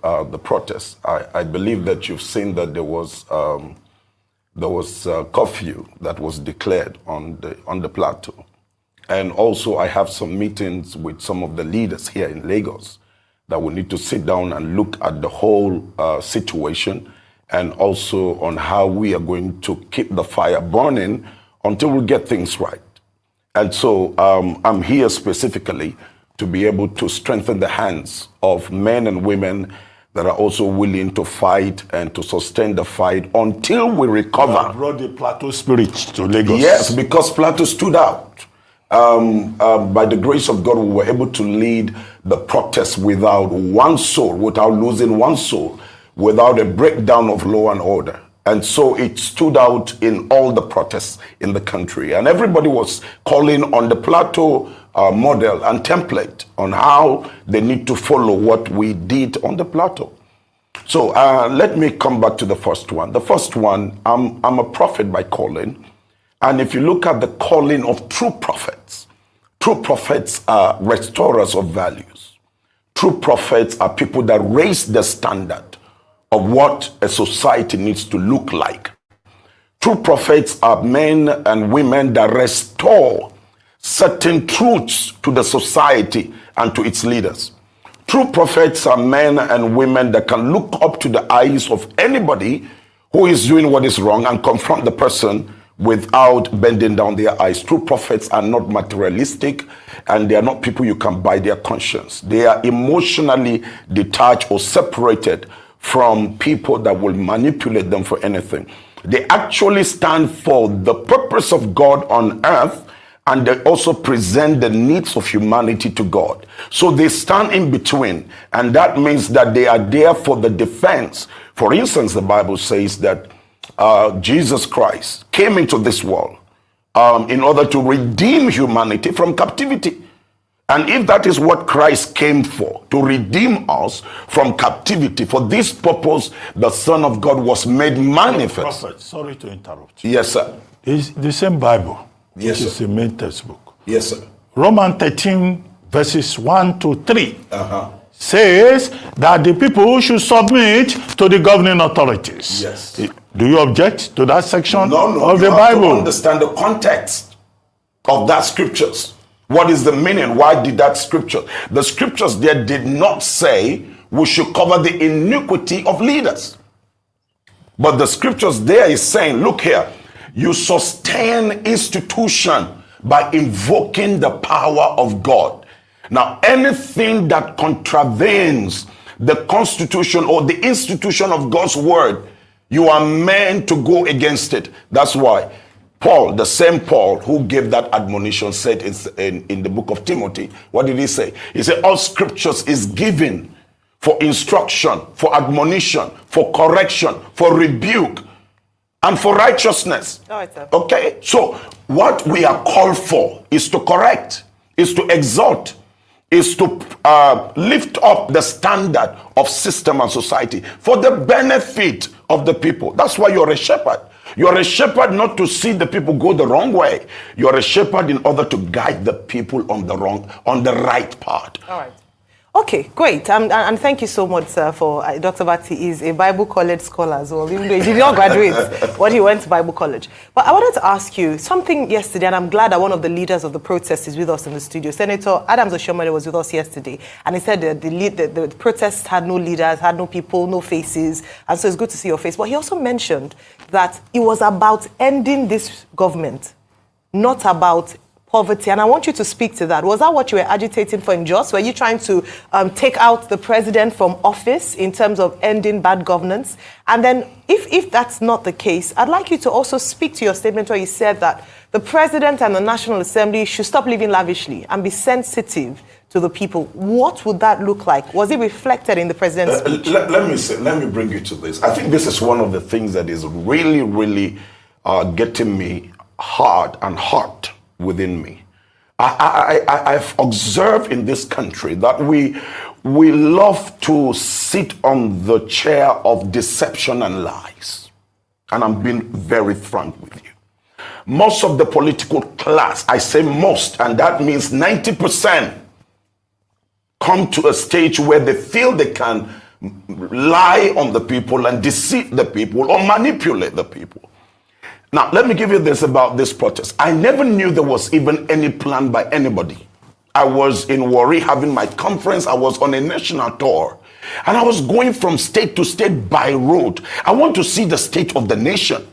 H: protest, I believe that you've seen that there was curfew that was declared on the plateau, and also I have some meetings with some of the leaders here in Lagos that we need to sit down and look at the whole situation, and also on how we are going to keep the fire burning until we get things right. And so I'm here specifically to be able to strengthen the hands of men and women that are also willing to fight and to sustain the fight until we recover.
F: You brought the Plateau spirit to Lagos.
H: Yes, because Plateau stood out. By the grace of God, we were able to lead the protest without one soul, without losing one soul, without a breakdown of law and order. And so it stood out in all the protests in the country. And everybody was calling on the Plateau model and template on how they need to follow what we did on the Plateau. So let me come back to the first one. The first one, I'm a prophet by calling. And if you look at the calling of true prophets are restorers of values. True prophets are people that raise the standard of what a society needs to look like. True prophets are men and women that restore certain truths to the society and to its leaders. True prophets are men and women that can look up to the eyes of anybody who is doing what is wrong and confront the person without bending down their eyes. True prophets are not materialistic, and they are not people you can buy their conscience. They are emotionally detached or separated from people that will manipulate them for anything. They actually stand for the purpose of God on earth, and they also present the needs of humanity to God. So they stand in between, and that means that they are there for the defense. For instance, the Bible says that Jesus Christ came into this world in order to redeem humanity from captivity. And if that is what Christ came for, to redeem us from captivity, for this purpose, the Son of God was made manifest.
F: Prophet, sorry to interrupt.
H: Yes, sir.
F: It's the same Bible.
H: Yes,
F: which is the main textbook.
H: Yes, sir.
F: Romans 13, verses 1 to 3 says that the people should submit to the governing authorities.
H: Yes.
F: Do you object to that section of the
H: you have
F: Bible?
H: to understand the context of that scriptures. What is the meaning? Why did that scripture? The scriptures there did not say we should cover the iniquity of leaders. But the scriptures there is saying, look here, you sustain institution by invoking the power of God. Now, anything that contravenes the constitution or the institution of God's word, you are meant to go against it. That's why Paul, the same Paul who gave that admonition, said in the book of Timothy, what did he say? He said, all scriptures is given for instruction, for admonition, for correction, for rebuke, and for righteousness. Okay, so what we are called for is to correct, is to exhort, is to lift up the standard of system and society for the benefit of the people. That's why you're a shepherd. You're a shepherd not to see the people go the wrong way. You're a shepherd in order to guide the people on the right path.
D: All right. Okay, great. And thank you so much, sir, for Dr. Bati is a Bible college scholar as well. Even though he did not graduate, but he went to Bible college. But I wanted to ask you something yesterday, and I'm glad that one of the leaders of the protest is with us in the studio. Senator Adams Oshiomhole was with us yesterday, and he said that the protests had no leaders, had no people, no faces, and so it's good to see your face. But he also mentioned that it was about ending this government, not about poverty, and I want you to speak to that. Was that what you were agitating for in Jos? Were you trying to take out the president from office in terms of ending bad governance? And then if that's not the case, I'd like you to also speak to your statement where you said that the president and the National Assembly should stop living lavishly and be sensitive to the people. What would that look like? Was it reflected in the president's speech?
H: Let me bring you to this. I think this is one of the things that is really, really getting me hard and hot within me. I've observed in this country that we love to sit on the chair of deception and lies. And I'm being very frank with you. Most of the political class, I say most, and that means 90%, come to a stage where they feel they can lie on the people and deceive the people or manipulate the people. Now, let me give you this about this protest. I never knew there was even any plan by anybody. I was in Warri having my conference. I was on a national tour. And I was going from state to state by road. I want to see the state of the nation,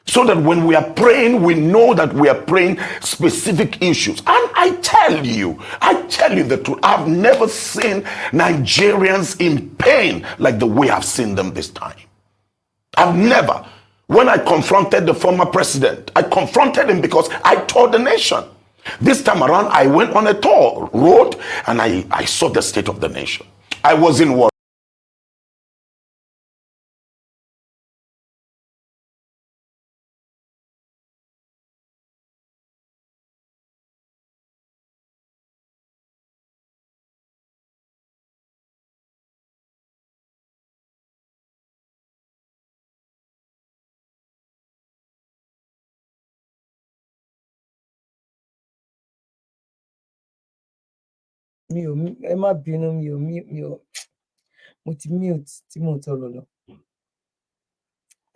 H: so that when we are praying, we know that we are praying specific issues. And I tell you the truth. I've never seen Nigerians in pain like the way I've seen them this time. I've never. When I confronted the former president, I confronted him because I told the nation. This time around, I went on a tour road and I saw the state of the nation. I was in war.
B: ẹ má bínú, mo ti mute tí mo tọrọ lọ.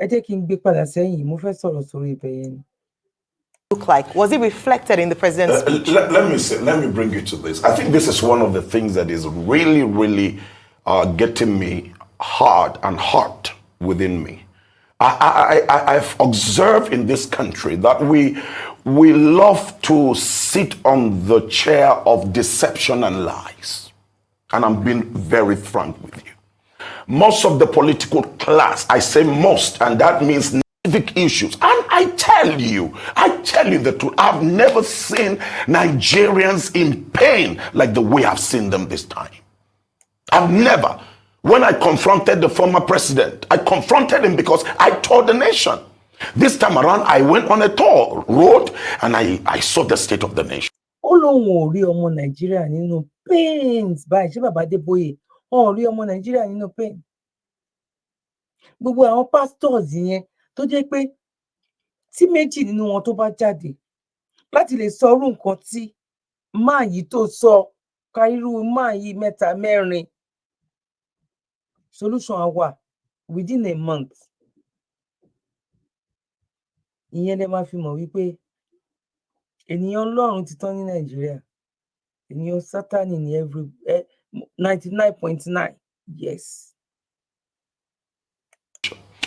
B: Ẹ jẹ́ kí n gbé padà sẹ́yìn, mo fẹ́ sọ̀rọ̀ sórí ibẹ̀ yẹn ni.
D: Look like? Was it reflected in the president's speech?
H: Let me bring you to this. I think this is one of the things that is really getting me hard and hot within me. I've observed in this country that we love to sit on the chair of deception and lies. And I'm being very frank with you. Most of the political class, I say most, and that means specific issues. And I tell you the truth. I've never seen Nigerians in pain like the way I've seen them this time. I've never. When I confronted the former president, I confronted him because I told the nation. This time around, I went on a tour road and I saw the state of the nation.
B: Ó lóun ò rí ọmọ Nàìjíríà nínú pains báyìí, ṣé bàbá Adébóyè ò rí ọmọ Nàìjíríà nínú pain. Gbogbo àwọn pastors yẹn tó jẹ́ pé tí méjì nínú wọn tó bá jáde láti lè sọ irú nǹkan tí máa yìí tó sọ, ka irú máa yìí mẹ́ta mẹ́rin, solution á wà within a month. Ìyẹn lè máa fi mọ̀ wípé ènìyàn Ọlọ́run ti tán ní Nàìjíríà. Ènìyàn Sátánì ní 99.9. Yes.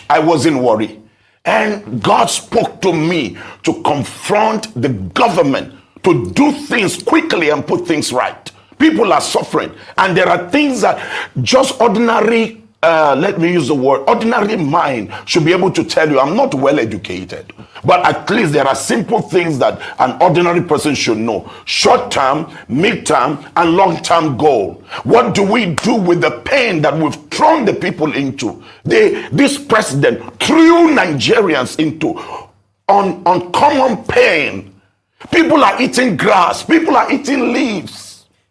H: I was in Warri, and God spoke to me to confront the government to do things quickly and put things right. People are suffering, and there are things that just ordinary, let me use the word, ordinary mind should be able to tell you. I'm not well educated, but at least there are simple things that an ordinary person should know. Short-term, mid-term, and long-term goal. What do we do with the pain that we've thrown the people into? This president threw Nigerians into uncommon pain. People are eating grass. People are eating leaves.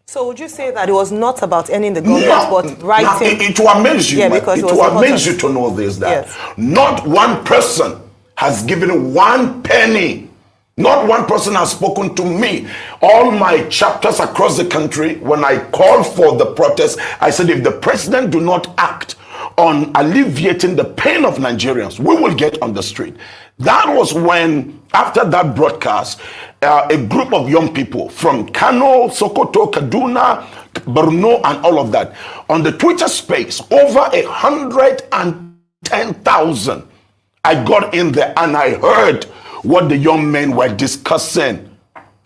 D: So would you say that it was not about ending the government, but writing?
H: It will amaze you.
D: Yeah, because
H: it will amaze you to know this, that
D: yes,
H: not one person has given 1 penny. Not one person has spoken to me. All my chapters across the country, when I called for the protest, I said, if the president do not act on alleviating the pain of Nigerians, we will get on the street. That was when, after that broadcast, a group of young people from Kano, Sokoto, Kaduna, Borno, and all of that, on the Twitter space, over 110,000. I got in there and I heard what the young men were discussing.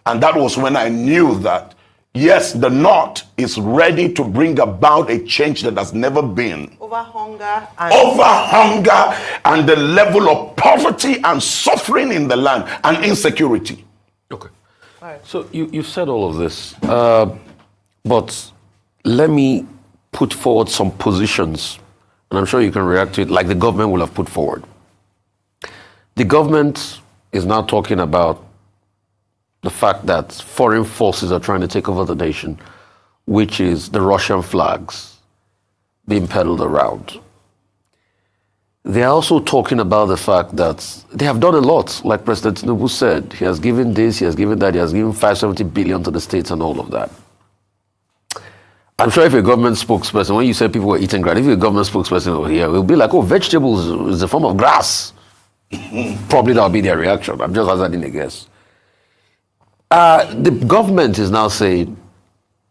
H: And that was when I knew that, yes, the North is ready to bring about a change that has never been.
D: Over hunger and
H: the level of poverty and suffering in the land and insecurity.
E: Okay. All right. So you've said all of this, but let me put forward some positions, and I'm sure you can react to it like the government will have put forward. The government is now talking about the fact that foreign forces are trying to take over the nation, which is the Russian flags being peddled around. They are also talking about the fact that they have done a lot. Like President Tinubu said, he has given this, he has given that, he has given 570 billion to the states and all of that. I'm sure if a government spokesperson, when you said people were eating grass, if a government spokesperson were here, it would be like, oh, vegetables is a form of grass. Probably that would be their reaction. I'm just hazarding a guess. The government is now saying,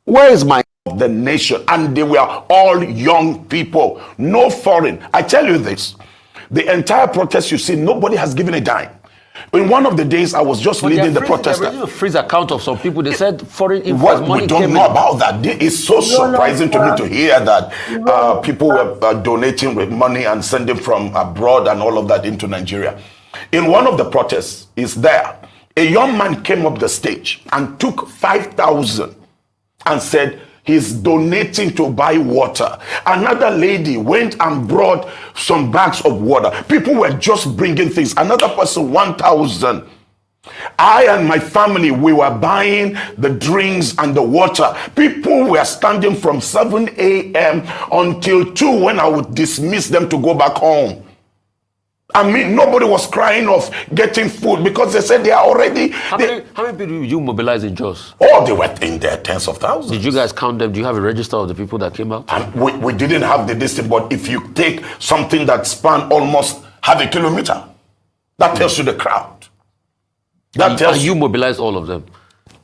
E: where is my
H: the nation? And they were all young people, no foreign. I tell you this, the entire protest you see, nobody has given a dime. In one of the days, I was just leading the protest.
E: There was a freeze account of some people. They said foreign influence money
H: we don't know about that. It's so surprising to me to hear that people were donating with money and sending from abroad and all of that into Nigeria. In one of the protests, is there a young man came up the stage and took 5,000 and said he's donating to buy water. Another lady went and brought some bags of water. People were just bringing things. Another person, 1,000. I and my family, we were buying the drinks and the water. People were standing from 7 a.m. until 2 when I would dismiss them to go back home. I mean, nobody was crying of getting food because they said they are already...
E: How many people did you mobilize in Jos?
H: Oh, they were in their tens of thousands.
E: Did you guys count them? Do you have a register of the people that came out?
H: We didn't have the distance, but if you take something that spanned almost half a kilometer, that tells you the crowd.
E: And you mobilized all of them?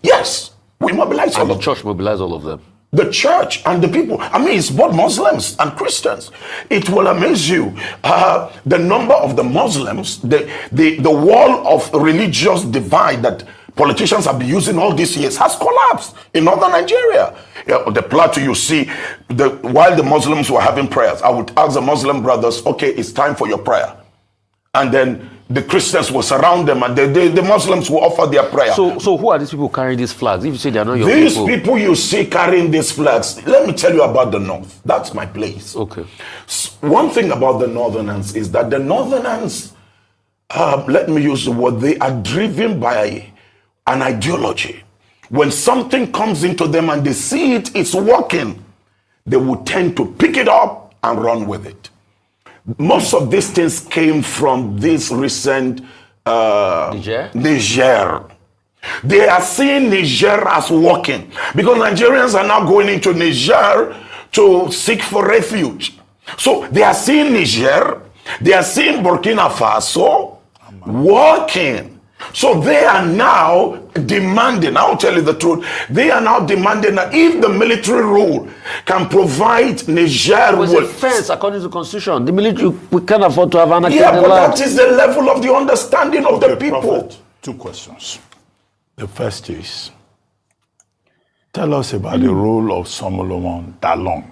H: Yes, we mobilized all of them.
E: And the church mobilized all of them?
H: The church and the people. I mean, it's both Muslims and Christians. It will amaze you. The number of the Muslims, the wall of religious divide that politicians have been using all these years has collapsed in northern Nigeria. The plateau you see, while the Muslims were having prayers, I would ask the Muslim brothers, okay, it's time for your prayer. And then the Christians will surround them and the Muslims will offer their prayer.
E: So who are these people carrying these flags? If you say they are not your
H: these
E: people.
H: These people you see carrying these flags, let me tell you about the North. That's my place.
E: Okay.
H: One thing about the Northerners is that the Northerners, let me use the word, they are driven by an ideology. When something comes into them and they see it's working, they will tend to pick it up and run with it. Most of these things came from this recent Niger. They are seeing Niger as working because Nigerians are now going into Niger to seek for refuge. So they are seeing Niger, they are seeing Burkina Faso working. So they are now demanding, I'll tell you the truth, they are now demanding that if the military rule can provide Niger
E: with a fence according to the constitution, the military, we can't afford to have anarchy.
H: Yeah, but that is the level of the understanding of the people.
F: Prophet, 2 questions. The first is, tell us about the role of Solomon Dalong,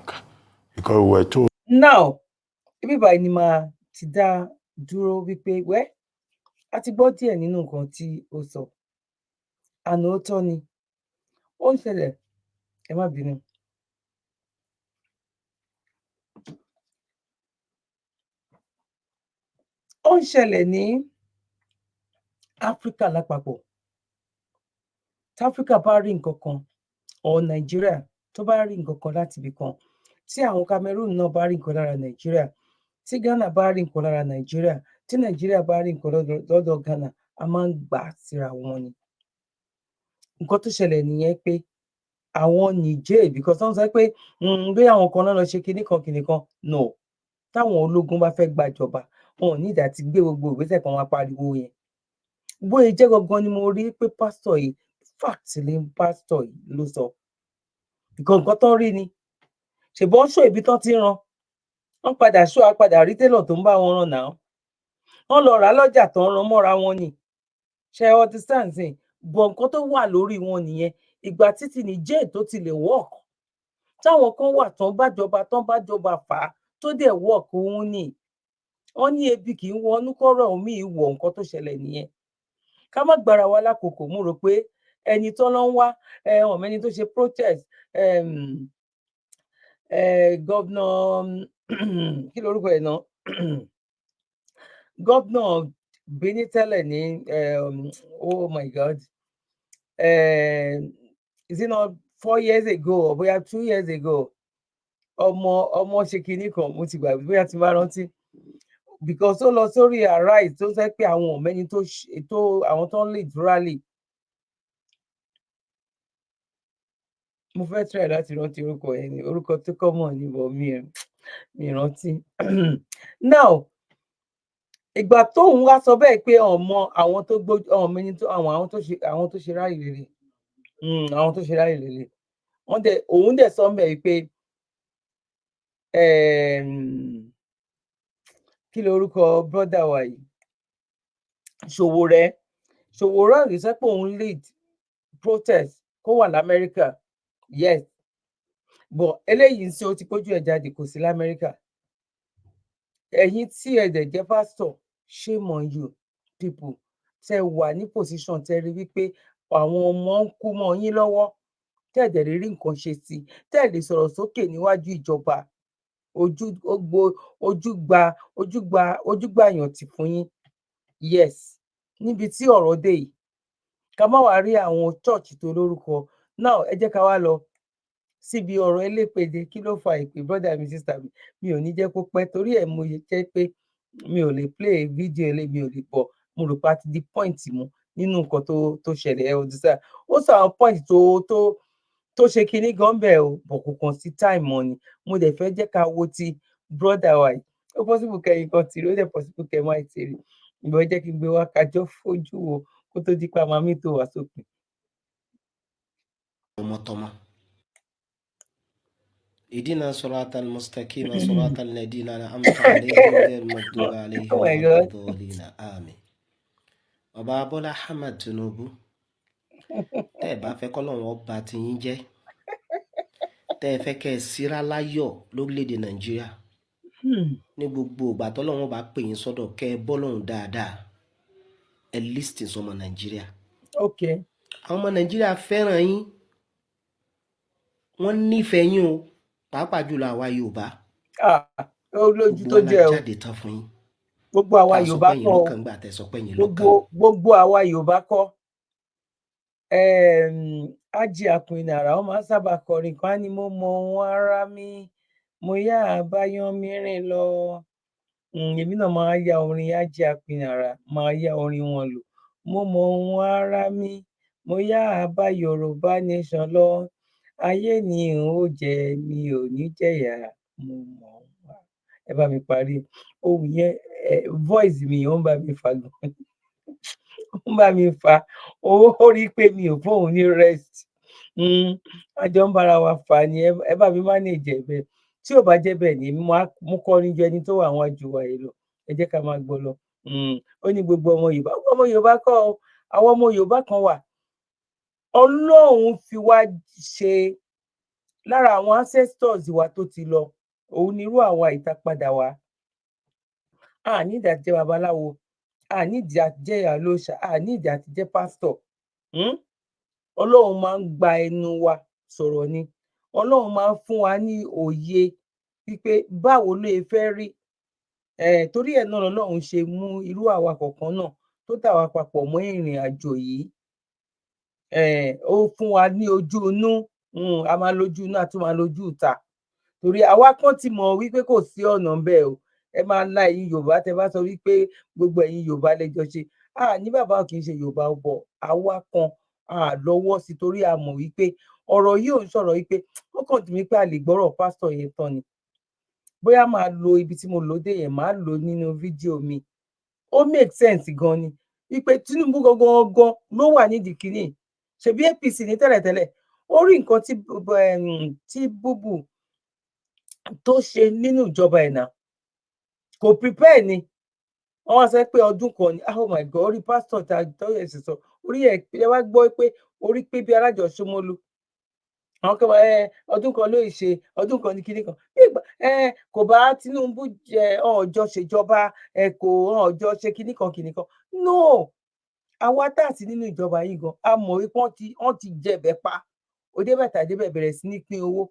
F: because we were told.
B: Now, everybody ni ma ti dá dúró wípé wẹ́ a ti gbọ́ díẹ̀ nínú nǹkan tí ó sọ. Àná ó tọ́ ni. Ó ń ṣẹlẹ̀, ẹ má bínú. Ó ń ṣẹlẹ̀ ní Áfríkà lápapọ̀. Tí Áfríkà bá rí nǹkan kan, or Nàìjíríà tó bá rí nǹkan kan láti ibì kan, tí àwọn Cameroon náà bá rí nǹkan lára Nàìjíríà, tí Ghana bá rí nǹkan lára Nàìjíríà, tí Nàìjíríà bá rí nǹkan lọ́dọ̀ Ghana, a máa ń gbà síra wọn ni. Nǹkan tó ṣẹlẹ̀ nìyẹn pé àwọn Niger, because wọ́n sọ pé bí àwọn kan náà lọ ṣe kinní kan, no. Táwọn ológun bá fẹ́ gbàjọba, wọn ò ní ìdá ti gbé gbogbo ìgbésẹ̀ kan wá pariwo yẹn. Bóyá jẹ́ gangan ni mo rí pé pásítọ̀ yìí, fact ni pásítọ̀ yìí ló sọ. Nǹkan tó rí ni. Ṣèbọn ṣó ibi tán ti rán. Wọ́n padà ṣó apàdà rí télọ̀ tó ń bá wọn rán náà. Wọ́n lọ rà lọ́jà tó ń rán mọ́ra wọn ni. Ṣé understand sìn? Bọ̀ nǹkan tó wà lórí wọn nìyẹn. Ìgbà títí Niger tó ti lè work. Táwọn kan wà tán bá jọba fà á tó dẹ̀ work òun ni. Wọ́n ní ebi kì í wọnú kọ́rọ̀ omi ìwọ̀ nǹkan tó ṣẹlẹ̀ nìyẹn. Ká má gbára wa lákòókò, mo rò pé ẹni tó lọ ń wá ẹni tó ṣe protest governor kí lorúkọ ẹ̀ náà governor Bini tẹ́lẹ̀ ní oh my God is it not 4 years ago or bóyá 2 years ago ọmọ ṣe kinní kan mo ti gbàgbé bóyá ti bá rántí because ó lọ sórí Arise tó sẹ́ pé àwọn ọ̀mẹ́ni tó àwọn tó ń lead rally mo fẹ́ try láti rántí orúkọ yẹn ni orúkọ tó common ní bọ̀ mi rántí now ìgbà tóun wá sọ bẹ́ẹ̀ pé ọmọ àwọn tó gbójú ọmọẹni tó àwọn tó ṣe rally rere àwọn tó ṣe rally rere òun dẹ̀ sọ bẹ́ẹ̀ pé kí lorúkọ brother wa yìí Ṣòwòrẹ́ rí sọ pé òun lead protest kó wà l'Amẹ́ríkà yes but eléyìí ń ṣe ó ti kójú ẹ̀ jáde kò sí l'Amẹ́ríkà ẹ̀yin tí ẹ dẹ̀ jẹ́ pastor shame on you people tẹ́ wà ní position tẹ́ rí wípé àwọn ọmọ ń kú mọ́ yín lọ́wọ́ tẹ́ ẹ̀ dẹ̀ rí nǹkan ṣe sí tẹ́ ẹ̀ lè sọ̀rọ̀ sókè níwájú ìjọba ojúgbà yàntì fún yín yes níbi tí ọ̀rọ̀ dé yìí ká má wàá rí àwọn church tó lórúkọ now ẹ jẹ́ ká wá lọ síbi ọ̀rọ̀ elépèdè kí ló fa ìpè brother mi sister mi ò ní jẹ́ kó pẹ́ torí ẹ̀ mo jẹ́ pé mi ò lè play video mi ò lè pọ̀ mo rò pé a ti di point mu nínú nǹkan tó ṣẹlẹ̀ ẹ òdìsá ó sọ àwọn point tó ṣe kinní gan bẹ́ẹ̀ o bọ̀ kò kàn sí time mọ́ ni mo dẹ̀ fẹ́ jẹ́ ká wo ti brother wa yìí ó possible kẹ́yìn kan tìrí ó dẹ̀ possible kẹ́ máa tìrí ìbọn jẹ́ kí n gbé wá kájọ́ fojú wo kó tó di pa màmí tó wà sópin.
I: ọmọtọmọ ìdínà sọláàtà mustaqima sọláàtà lẹdínà amta àléhùn gẹrù mọdúbà àléhùn ọdọọlìnà àmín. Bàbá Bọ́lá Ahmed Tinubu tẹ́ ẹ bá fẹ́ kọ́lọ́run ọba tiyín jẹ́ tẹ́ ẹ fẹ́ kẹ́ ẹ síra láyọ̀ lórílẹ̀‐èdè Nàìjíríà ní gbogbo ìgbà tọ́lọ́run bá pè yín sọ́dọ̀ kẹ́ ẹ bọ́lọ́run dáadáa ẹ lísìtì sọmọ Nàìjíríà.
B: Okay.
I: Àwọn ọmọ Nàìjíríà fẹ́ràn yín wọ́n nífẹ̀ẹ́ yín o pàápàá jùlọ àwa Yorùbá.
B: Olójú tó jẹ́ o
I: jáde tán fún yín.
B: Gbogbo àwa Yorùbá kọ́ gbogbo àwa Yorùbá kọ́ ájì àpìnàrà wọ́n máa ń sábà kọrin kan á ní mo mọ ohun ara mi mo yá àbáyán mi rìn lọ èmi náà máa ya orin ájì àpìnàrà máa ya orin wọn lò mo mọ ohun ara mi mo yá àbá Yorùbá nation lọ ayé ni n ó jẹ mi ò ní jẹ̀yà mo mọ ẹ bá mi parí ohun yẹn voice mi ó ń bá mi fa gan ó ń bá mi fa ó rí i pé mi ò fóun ní rest àjọ ń bára wa fà ni ẹ bá mi manage ẹ bẹ́ẹ̀ tí ò bá jẹ́ bẹ́ẹ̀ ni mo kọrin ju ẹni tó wà àwọn àjò wa yìí lọ ẹ jẹ́ ká máa gbọ́ lọ ó ní gbogbo ọmọ Yorùbá kọ́ àwọn ọmọ Yorùbá kan wà Ọlọ́run fi wá ṣe lára àwọn ancestors wa tó ti lọ òun ni irú àwa ìtapadà wa nídìí àti jẹ́ babaláwo nídìí àti jẹ́ ìyálóṣà nídìí àti jẹ́ pásítọ̀ Ọlọ́run máa ń gba ẹnu wa sọ̀rọ̀ ni Ọlọ́run máa ń fún wa ní òye wípé báwo ló fẹ́ rí torí ẹ̀ náà Ọlọ́run ṣe mú irú àwa kọ̀ọ̀kan náà tó dà wá papọ̀ mọ́ ìrìn àjò yìí ó fún wa ní ojú inú a máa lójú inú àti máa lójú ìta torí àwa kan ti mọ̀ wípé kò sí ọ̀nà bẹ́ẹ̀ o ẹ máa la ẹ̀yin Yorùbá tẹ bá sọ wípé gbogbo ẹ̀yin Yorùbá lẹ́jọ́ ṣe ní bàbá kì í ṣe Yorùbá bọ̀ àwa kan lọ́wọ́ sí torí a mọ̀ wípé ọ̀rọ̀ yìí ò ń sọ̀rọ̀ wípé ó kàn tún mí pé a lè gbọ́rọ̀ pásítọ̀ yẹn tán ni bóyá máa lo ibi tí mo lò dé yẹn máa lò nínú fídíò mi ó make sense gan ni wípé Tinubu gangan ló wà nídìí kínní ṣebí APC ní tẹ́lẹ̀tẹ́lẹ̀ ó rí nǹkan tí búbù tó ṣe nínú ìjọba ẹ̀ náà kò prepare ni wọ́n wá sọ pé ọdún kan ni oh my God orí pásítọ̀ tá a ẹ̀sìn sọ orí ẹ̀ wá gbọ́ pé orí pé bí alájọ Ṣómólú àwọn kan ọdún kan ló ṣe ọdún kan ní kinní kan kò bá Tinubu jẹ ọjọ́ ṣèjọba kò ọjọ́ ṣe kinní kan no àwa tá a sì nínú ìjọba yìí gan a mọ̀ wípé wọ́n ti jẹ̀bẹ̀ pa òdebẹ̀tà débẹ̀ bẹ̀rẹ̀ sí ní pín owó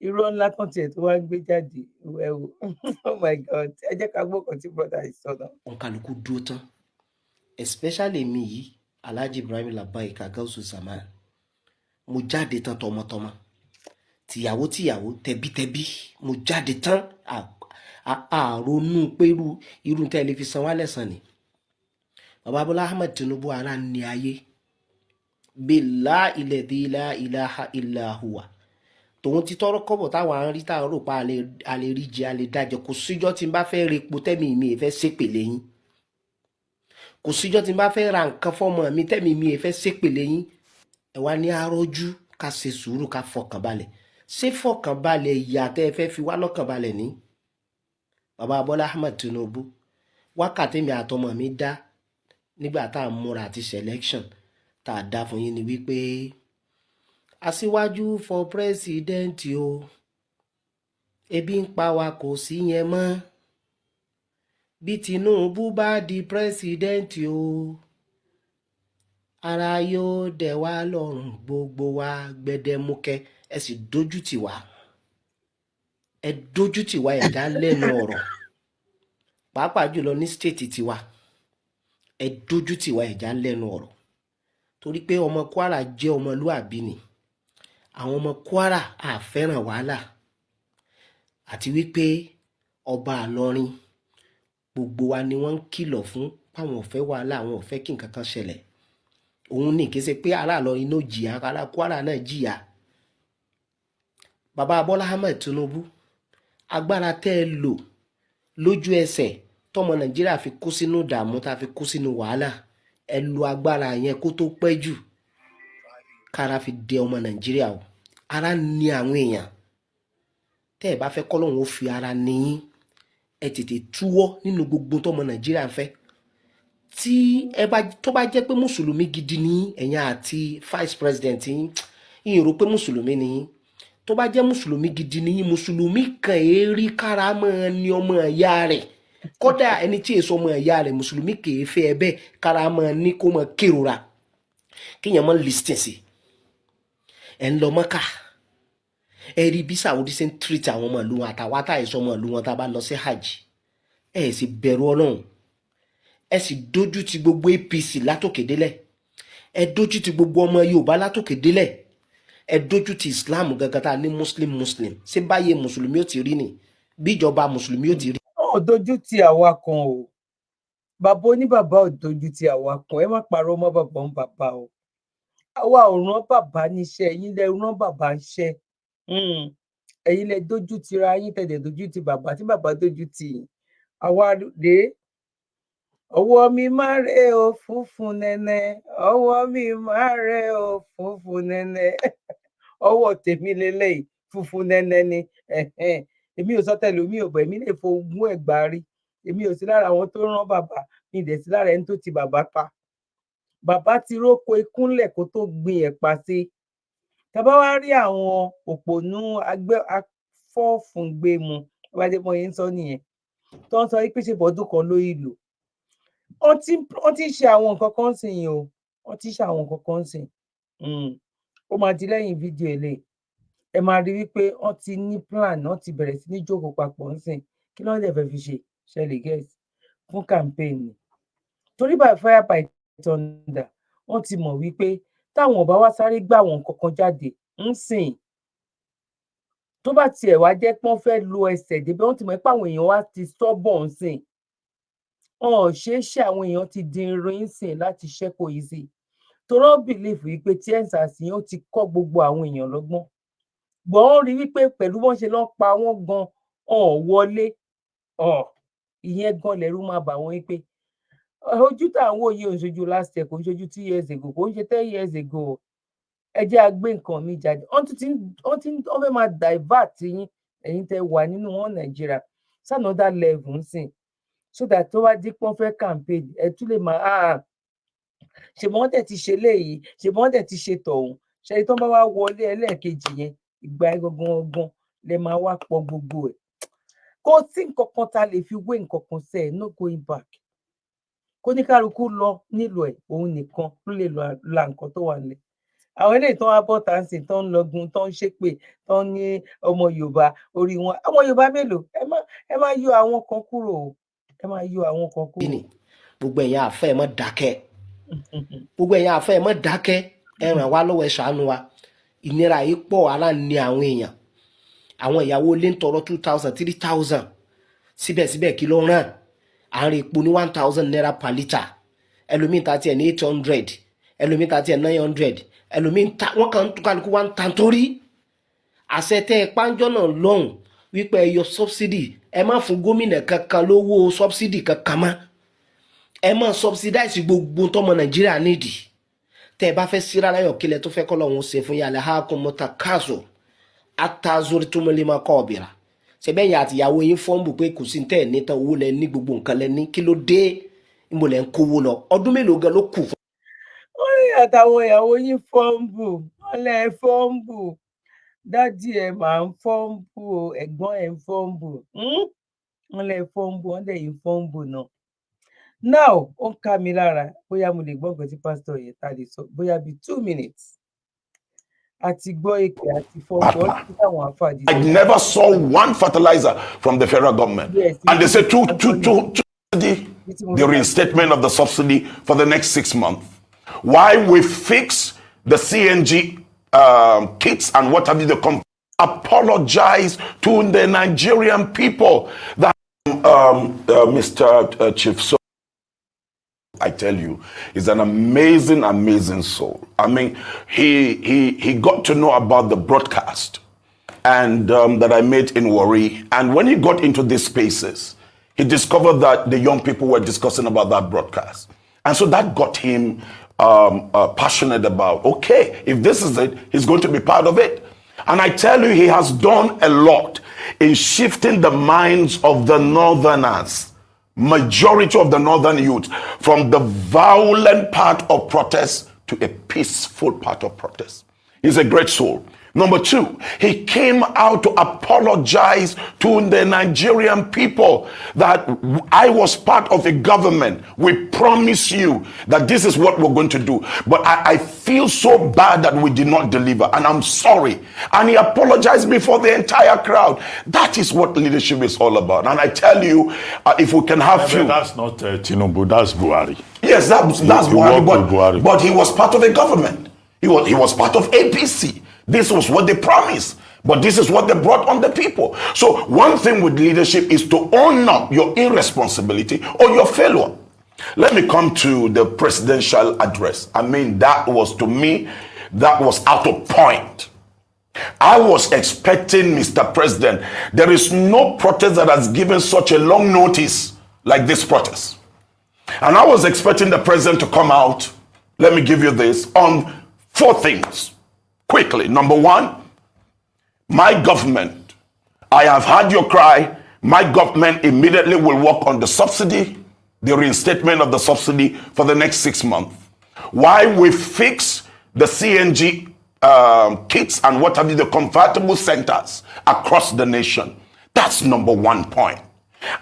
B: irọ́ ńlá kan tiẹ̀ tó wá ń gbé jáde ẹ wò oh my god ẹ jẹ́ ká gbọ́ kan tí brother yìí sọ náà.
I: òǹkàlùkù dúró tán especially mi yìí Alhaji Ibrahim Labaika Gausu Zaman mo jáde tán tọmọtọmọ tìyàwó tẹbítẹbí mo jáde tán àrònú pé irú tẹlifíṣàn wa lẹ́sàn ni bàbá Bọ́lá Ahmed Tinubu ara ní ayé billahi la ilaha illa huwa tòun ti tọrọ kọ́bọ̀ táwọn arí táwọn rò pa alẹ́ rí jẹ alẹ́ dájọ kò síjọ́ tí n bá fẹ́ repo tẹ́mi mi fẹ́ ṣépèlé yín kò síjọ́ tí n bá fẹ́ ra nǹkan fọ́mọ mi tẹ́mi mi fẹ́ ṣépèlé yín ẹ wá ní àròjú ká ṣe sùúrù ká fọkàn balẹ̀ ṣé fọkàn balẹ̀ ìyá tẹ́ ẹ fẹ́ fi wá lọ́kàn balẹ̀ ní bàbá Bọ́lá Ahmed Tinubu wákàtí mi àtọmọ mi dá nígbà tá à ń múra àti selection tá a dá fún yín ni wípé aṣíwájú for president o ebi ń pa wa kò sí yẹn mọ́ bí Tinubu bá di president o ara yóò dẹ̀ wá lọ́rùn gbogbo wa gbẹdẹmukẹ ẹ sì dójú tì wá ẹ dójú tì wá ẹ̀dá lẹ́nu ọ̀rọ̀ pàápàá jùlọ ní state tiwa ẹ dójú tì wá ẹ̀dá lẹ́nu ọ̀rọ̀ torí pé ọmọ Kwara jẹ́ ọmọlúàbí ni àwọn ọmọ Kwara àfẹ́ràn wàhálà àti wípé ọba Ìlọrin gbogbo wa ni wọ́n ń kìlọ̀ fún àwọn ò fẹ́ wàhálà àwọn ò fẹ́ kí nǹkan kan ṣẹlẹ̀ òun ní kí ṣe pé ará Ìlọrin ló jìyà ará Kwara náà jìyà bàbá Bọ́lá Ahmed Tinubu agbára tẹ́ ẹ lò lójú ẹsẹ̀ tọmọ Nàìjíríà fi kó sínú ìdààmú tá a fi kó sínú wàhálà ẹ lo agbára yẹn kó tó pẹ́ jù kára fi dẹ ọmọ Nàìjíríà o ara ní àwọn èèyàn tẹ́ ẹ bá fẹ́ kọ́lọ́hún ó fi ara níyín ẹ tètè túwọ́ nínú gbogbo tọmọ Nàìjíríà ń fẹ́ tí tó bá jẹ́ pé mùsùlùmí gidi ní ẹ̀yin àti vice president yín rò pé mùsùlùmí ni yín tó bá jẹ́ mùsùlùmí gidi ní yín mùsùlùmí kan èrí kára mọ́ ní ọmọ ìyá rẹ̀ kódà ẹni tí èso ọmọ ìyá rẹ̀ mùsùlùmí kìí fẹ́ ẹ bẹ́ẹ̀ kára mọ́ ní kó mọ́ kérora kíyàn mọ́ listing sí ẹ̀ ń lọ Mọ́kà ẹ rí bí Saudi ṣe ń treat àwọn ọmọ ìlú wọn àtàwọn àtàìsàn ọmọ ìlú wọn tá a bá lọ sí hajj ẹ sì bẹ̀rù Ọlọ́run ẹ sì dójú ti gbogbo APC látòkè délẹ̀ ẹ dójú ti gbogbo ọmọ Yorùbá látòkè délẹ̀ ẹ dójú ti Islam gangan tá a ní muslim ṣé báyé mùsùlùmí ó ti rí ni bí ìjọba mùsùlùmí ó ti rí.
B: ò dojú ti àwa kan o bàbá oníbàbá ò dojú ti àwa kan ẹ má parọ́ mọ́ bàbá ń bàbá o àwa ò rán bàbá níṣẹ́ ẹ̀yin lẹ rán bàbá níṣẹ́ ẹ̀yin lẹ dojú tira yín tẹ̀lé dojú ti bàbá tí bàbá dojú ti yín àwa rèé ọwọ́ mi máa rẹ o funfun nẹ́nẹ́ ọwọ́ mi máa rẹ o funfun nẹ́nẹ́ ọwọ́ tèmi lélẹ́yìí funfun nẹ́nẹ́ ni èmi ò sọ tẹ́lẹ̀ mi ò bọ̀ èmi lè fogún ẹ̀gbá rí èmi ò sí lára àwọn tó rán bàbá mi dẹ̀ sí lára ẹni tó ti bàbá pa bàbá ti róko ikúnlẹ̀ kó tó gbin ẹ̀pà sí tàbá wá rí àwọn òpònú afọ́fúngbẹ́mu wájú mọ́ yẹn ń sọ nìyẹn tó ń sọ pé ṣe bọ́dún kan ló ìlò wọ́n ti ṣe àwọn nǹkan kan sìn yìí o wọ́n ti ṣe àwọn nǹkan kan sìn ó máa di lẹ́yìn fídíò eléyìí ẹ máa rí wípé wọ́n ti ní plan wọ́n ti bẹ̀rẹ̀ sí ní jókòó papọ̀ ńsìn kí ló ń dẹ̀ fẹ́ fi ṣe ṣẹlẹ̀ gẹ̀ẹ́sì fún campaign torí by fire by thunder wọ́n ti mọ̀ wípé táwọn ọba wá sáré gbà àwọn nǹkan kan jáde ńsìn tó bá tiẹ̀ wá jẹ́ pé wọ́n fẹ́ lo ẹsẹ̀ débẹ̀ wọ́n ti mọ̀ pé àwọn èèyàn wá ti sọ́bọ̀ ńsìn ṣeéṣe àwọn èèyàn ti dín irin sìn láti ṣẹ́kọ̀ yìí sí torọ́ bìlífù wípé tí ensars yẹn ó ti kọ́ gbogbo àwọn èèyàn lọ́gbọ́n gbọ́n rí wípé pẹ̀lú bọ́n ṣe lọ́ pa wọ́n gan wọlé ìyẹn gan lẹ́rú máa bà wọ́n wípé ojú táwọn òye òṣojú last year kò ń ṣojú 2 years ago kò ń ṣe 10 years ago ẹ jẹ́ àgbé nǹkan mi jáde wọ́n fẹ́ máa divert yín ẹ̀yin tẹ́ wà nínú wọn Nàìjíríà another level ń sìn so that tó wá di pọ́n fẹ́ campaign ẹ tún lè máa ṣèbọn tẹ̀ ti ṣe léyìí ṣèbọn tẹ̀ ti ṣe tọ̀hún ṣe tó bá wá wọlé ẹlẹ́ẹ̀kejì yẹn ìgbà gangan lè máa wá pọ̀ gbogbo ẹ̀ kò sí nǹkan kan tá a lè fi wé nǹkan kan sẹ́ ẹ̀ no going back kó ní kálukú lọ nílò ẹ̀ òun nìkan ló lè la nǹkan tó wà nílẹ̀ àwọn eléyìí tó ń wá bọ́ tàǹsì tó ń lọgun tó ń ṣépè tó ń ní ọmọ Yorùbá orí wọn ọmọ Yorùbá mélòó ẹ má yọ àwọn kan kúrò ẹ má yọ àwọn kan kúrò.
I: gbogbo ẹ̀yin àfẹ́ ẹ má dákẹ́ gbogbo ẹ̀yin àfẹ́ ẹ má dákẹ́ ẹ ràn wá lọ́wọ́ ẹ ṣàánú wa ìnira yìí pọ̀ ara ní àwọn èèyàn àwọn ìyàwó ilé ń tọrọ 2,000 3,000 síbẹ̀síbẹ̀ kí ló ràn àárín epo ní 1,000 naira per litre ẹlòmíín ta tiẹ̀ ní 800 ẹlòmíín ta tiẹ̀ 900 ẹlòmíín ta wọ́n kàn ń kálukú wá ń tan torí àṣẹ tẹ́ ẹ pánjọ́ náà lọ́hùn wípé ẹ yọ subsidy ẹ má fún gómìnà kankan lówó subsidy kankan mọ́ ẹ má subsidize gbogbo tọmọ Nàìjíríà nídìí tẹ́ ẹ bá fẹ́ síra láyọ̀ kílẹ̀ tó fẹ́ kọ́ lọ́hùn ṣe fún yàrá ha kún mọ́ta káàzó atazori tó mọ́lẹ́ máa kọ́ ọ̀bìrà ṣẹbẹ́yìn àtìyàwó yín fọ́ǹbù pé kò sí tẹ́ ẹ̀ nítan owó lẹ ní gbogbo nǹkan lẹ ní kí ló dé ìmọ̀ lẹ́ ń kówó lọ ọdún mélòó gan ló kù fún.
B: wọ́n ní àtàwọn ìyàwó yín fọ́ǹbù wọ́n lẹ́ fọ́ǹbù dádì ẹ̀ máa ń fọ́ǹbù ẹ̀gbọ́n ẹ̀ ń fọ́ǹbù wọ́n lẹ́ fọ́ǹbù wọ́n dẹ̀ yín fọ́ǹbù náà. now ó ń ká mi lára bóyá mo lè gbọ́ nǹkan tí pásítọ̀ yẹn ta lè sọ bóyá bíi 2 minutes. I
H: never saw one fertilizer from the federal government. Yes, and they say the reinstatement of the subsidy for the next 6 months. Why we fix the CNG kits and what have you, the apologize to the Nigerian people that Mr. Chief So I tell you, he's an amazing, amazing soul. I mean, he got to know about the broadcast and that I made in Warri. And when he got into these spaces, he discovered that the young people were discussing about that broadcast. And so that got him passionate about, okay, if this is it, he's going to be part of it. And I tell you, he has done a lot in shifting the minds of the Northerners, majority of the Northern youth, from the violent part of protest to a peaceful part of protest. He's a great soul. Number two, he came out to apologize to the Nigerian people that I was part of a government. We promise you that this is what we're going to do. But I feel so bad that we did not deliver. And I'm sorry. And he apologized before the entire crowd. That is what leadership is all about. And I tell you, if we can have few.
F: That's not Tinubu, that's Buhari.
H: Yes, that's Buhari, but he was part of a government. He was part of APC. This was what they promised, but this is what they brought on the people. So one thing with leadership is to own up your irresponsibility or your failure. Let me come to the presidential address. I mean, that was, to me, that was out of point. I was expecting, Mr. President, there is no protest that has given such a long notice like this protest. And I was expecting the president to come out, let me give you this, on 4 things. Quickly. Number one, my government, I have heard your cry. My government immediately will work on the subsidy, the reinstatement of the subsidy for the next 6 months. Why we fix the CNG kits and what have you, the convertible centers across the nation. That's number 1 point.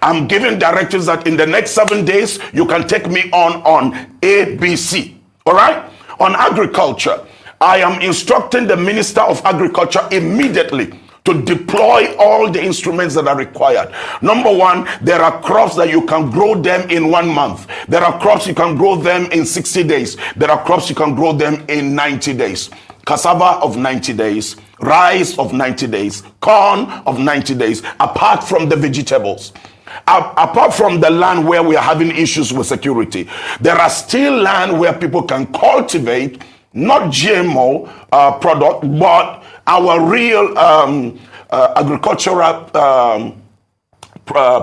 H: I'm giving directives that in the next 7 days, you can take me on ABC. All right? On agriculture, I am instructing the Minister of Agriculture immediately to deploy all the instruments that are required. Number one, there are crops that you can grow them in 1 month. There are crops you can grow them in 60 days. There are crops you can grow them in 90 days. Cassava of 90 days, rice of 90 days, corn of 90 days, apart from the vegetables. Apart from the land where we are having issues with security, there are still land where people can cultivate not GMO product, but our real agricultural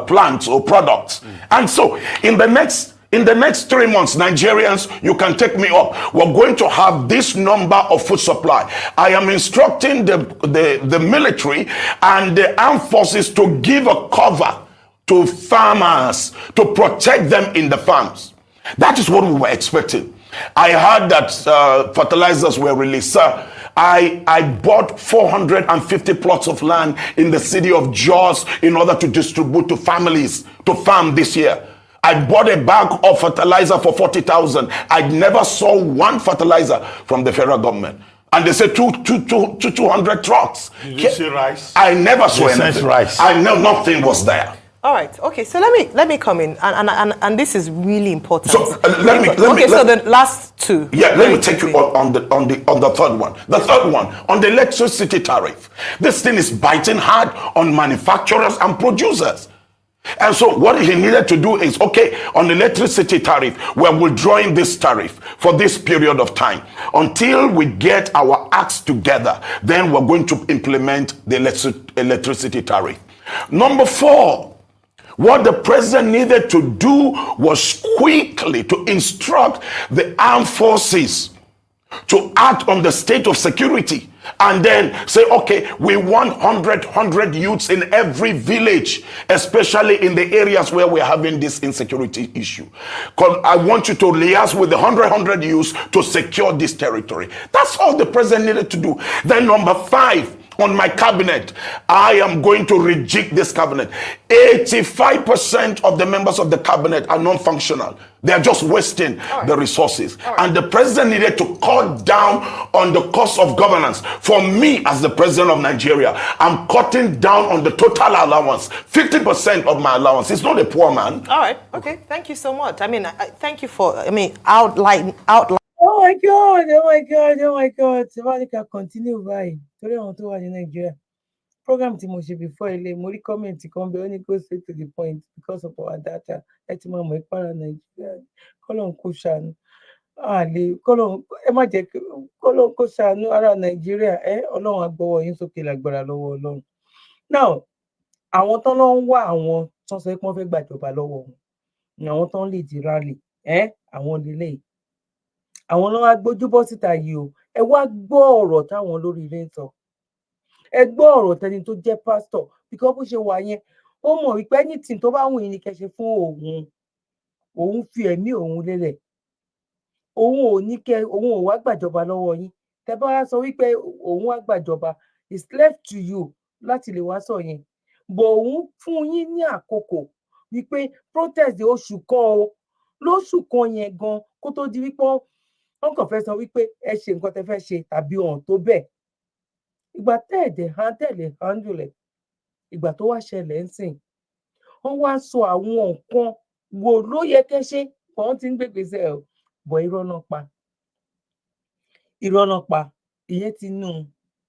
H: plants or products. And so in the next 3 months, Nigerians, you can take me up. We're going to have this number of food supply. I am instructing the military and the armed forces to give a cover to farmers to protect them in the farms. That is what we were expecting. I heard that fertilizers were released. Sir, I bought 450 plots of land in the city of Jos in order to distribute to families to farm this year. I bought a bag of fertilizer for 40,000. I never saw one fertilizer from the federal government. And they say 200 trucks.
F: Did you see rice?
H: I never saw
F: They
H: anything.
F: sent rice.
H: I know nothing was there.
D: All right. Okay. So let me come in, and this is really important.
H: So
D: so the last two.
H: Yeah, let me take you on the third one. The third one on the electricity tariff. This thing is biting hard on manufacturers and producers. And so what he needed to do is, okay, on the electricity tariff, we're withdrawing this tariff for this period of time. Until we get our acts together, then we're going to implement the electricity tariff. Number 4, what the president needed to do was quickly to instruct the armed forces to act on the state of security, and then say, okay, we want 100 youths in every village, especially in the areas where we're having this insecurity issue. Because I want you to liaise with the 100 youths to secure this territory. That's all the president needed to do. Then number 5, on my cabinet, I am going to reject this cabinet. 85% of the members of the cabinet are non-functional. They are just wasting the resources. And the president needed to cut down on the cost of governance. For me, as the president of Nigeria, I'm cutting down on the total allowance. 50% of my allowance. It's not a poor man.
D: All right. Okay. Thank you so much. I mean, thank you for, outline.
B: Oh my God, oh my God, oh my God. Sevanika, continue by. Torí àwọn tó wà ní Nigeria. Program tí mo ṣe before ilé, mo rí comment kan bẹ́ẹ̀ ó ní go straight to the point because of our data. Ẹ ti máa mọ̀ ìpara Nigeria. Kọ́lọ́n kó ṣàánú. Ẹ má jẹ́ kọ́lọ́n kó ṣàánú ara Nigeria. Ọlọ́run á gbọ́wọ́ yín sókè lágbára lọ́wọ́ Ọlọ́run. Now, àwọn tán ló ń wá àwọn tán sọ pé wọ́n fẹ́ gbàjọba lọ́wọ́ wọn. Àwọn tán lè di rally. Àwọn lélẹ́yìí. Àwọn ló wá gbójú bọ́ síta yìí o. Ẹ wá gbọ́ ọ̀rọ̀ táwọn olórí ilé ń sọ. Ẹ gbọ́ ọ̀rọ̀ tẹni tó jẹ́ pásítọ̀, because bó ṣe wà yẹn, ó mọ̀ wípé anything tó bá wù yín ni kẹ́ ṣe fún òun fi ẹ̀mí òun lélẹ̀. Òun ò wá gbàjọba lọ́wọ́ yín. Tẹ́ bá wá sọ wípé òun wá gbàjọba, it's left to you láti lè wá sọ yẹn. Bọ̀ òun fún yín ní àkókò wípé protest oṣù kan o. Lóṣù kan yẹn gan kó tó di wípé wọ́n kàn fẹ́ sọ wípé ẹ ṣe nǹkan tẹ́ fẹ́ ṣe tàbí ọ̀hún tó bẹ́ẹ̀. Ìgbà tẹ̀lé handle ẹ̀, ìgbà tó wá ṣẹlẹ̀ ń sìn, wọ́n wá sọ àwọn nǹkan wo ló yẹ kẹ́ ṣe, wọ́n ti ń gbégbèsè ẹ̀ bọ̀ irọ́ náà pa. Ìyẹn ti nú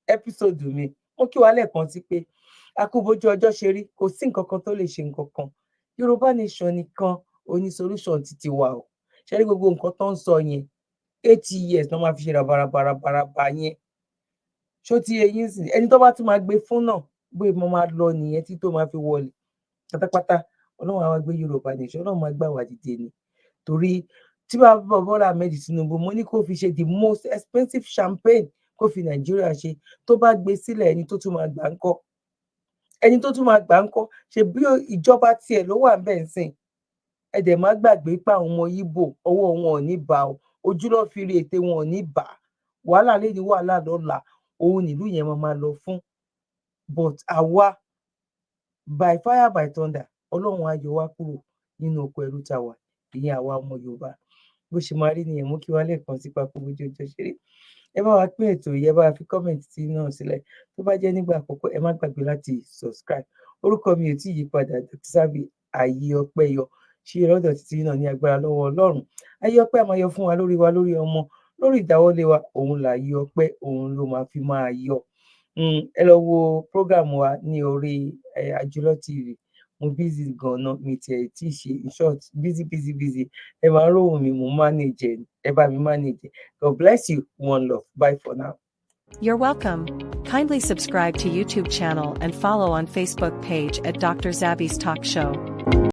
B: ẹ́písòdù mi. Wọ́n kí wa lẹ́ẹ̀kan sí pé akúbójú ọjọ́ ṣe rí, kò sí nǹkan kan tó lè ṣe nǹkan kan. Yorùbá nation nìkan oní solution títí wa o. Ṣé rí gbogbo nǹkan tó ń sọ yẹn? 80 years ló máa fi ṣe rabaraba yẹn. Ṣó ti eyín sìn? Ẹni tó bá tún máa gbé fún náà, bóyá mo máa lọ nìyẹn tí tó máa fi wọlé. Pátápátá, Ọlọ́run á wá gbé Yorùbá nation, Ọlọ́run máa gbà wá dìde ni. Torí tí bàbá Bọ́lá Ahmed Tinubu, mo ní kó fi ṣe the most expensive champagne kó fi Nàìjíríà ṣe. Tó bá gbé sílẹ̀, ẹni tó tún máa gbà ń kọ́. Ṣe bí ìjọba tiẹ̀ ló wà ńbẹ̀ ń sìn. Ẹ dẹ̀ má gbàgbé pé àwọn ọmọ Ìgbò ọwọ́ wọn ò ní bá o. Ojú ló fi rí ètè wọn ò ní bà. Wàhálà lè ní wàhálà lọ́la. Òun nílùú yẹn máa lọ fún. But àwa by fire by thunder, Ọlọ́run á yọ wá kúrò nínú oko ẹrú tá wà. Ìyẹn àwa ọmọ Yorùbá. Bó ṣe máa rí nìyẹn, mú kí wá lẹ́ẹ̀kan sí papọ̀ bójú ọjọ́ ṣe rí. Ẹ bá wa pín ètò yìí, ẹ bá wa fi comment tí náà sílẹ̀. Tó bá jẹ́ nígbà àkọ́kọ́, ẹ má gbàgbé láti subscribe. Orúkọ mi ò tí yí padà, Dr. Zabby Ayé Ọpẹ́ Yọ. Ṣé lọ́dọ̀ títí náà ní agbára lọ́wọ́ Ọlọ́run. Ayé ọpẹ́ a máa yọ fún wa, lórí ọmọ, lórí ìdáwọ́lé wa. Òun là yí ọpẹ́, òun ló máa fi máa yọ. Ẹ lọ wo program wa ní orí Àjùlọ TV. Mo busy gan-an, mi tiẹ̀ tí ṣe, in short, busy. Ẹ máa róhùn mi, mo manage, ẹ bá mi manage. God bless you. One love. Bye for now.
A: You're welcome. Kindly subscribe to YouTube channel and follow on Facebook page at Dr. Zabby's Talk Show.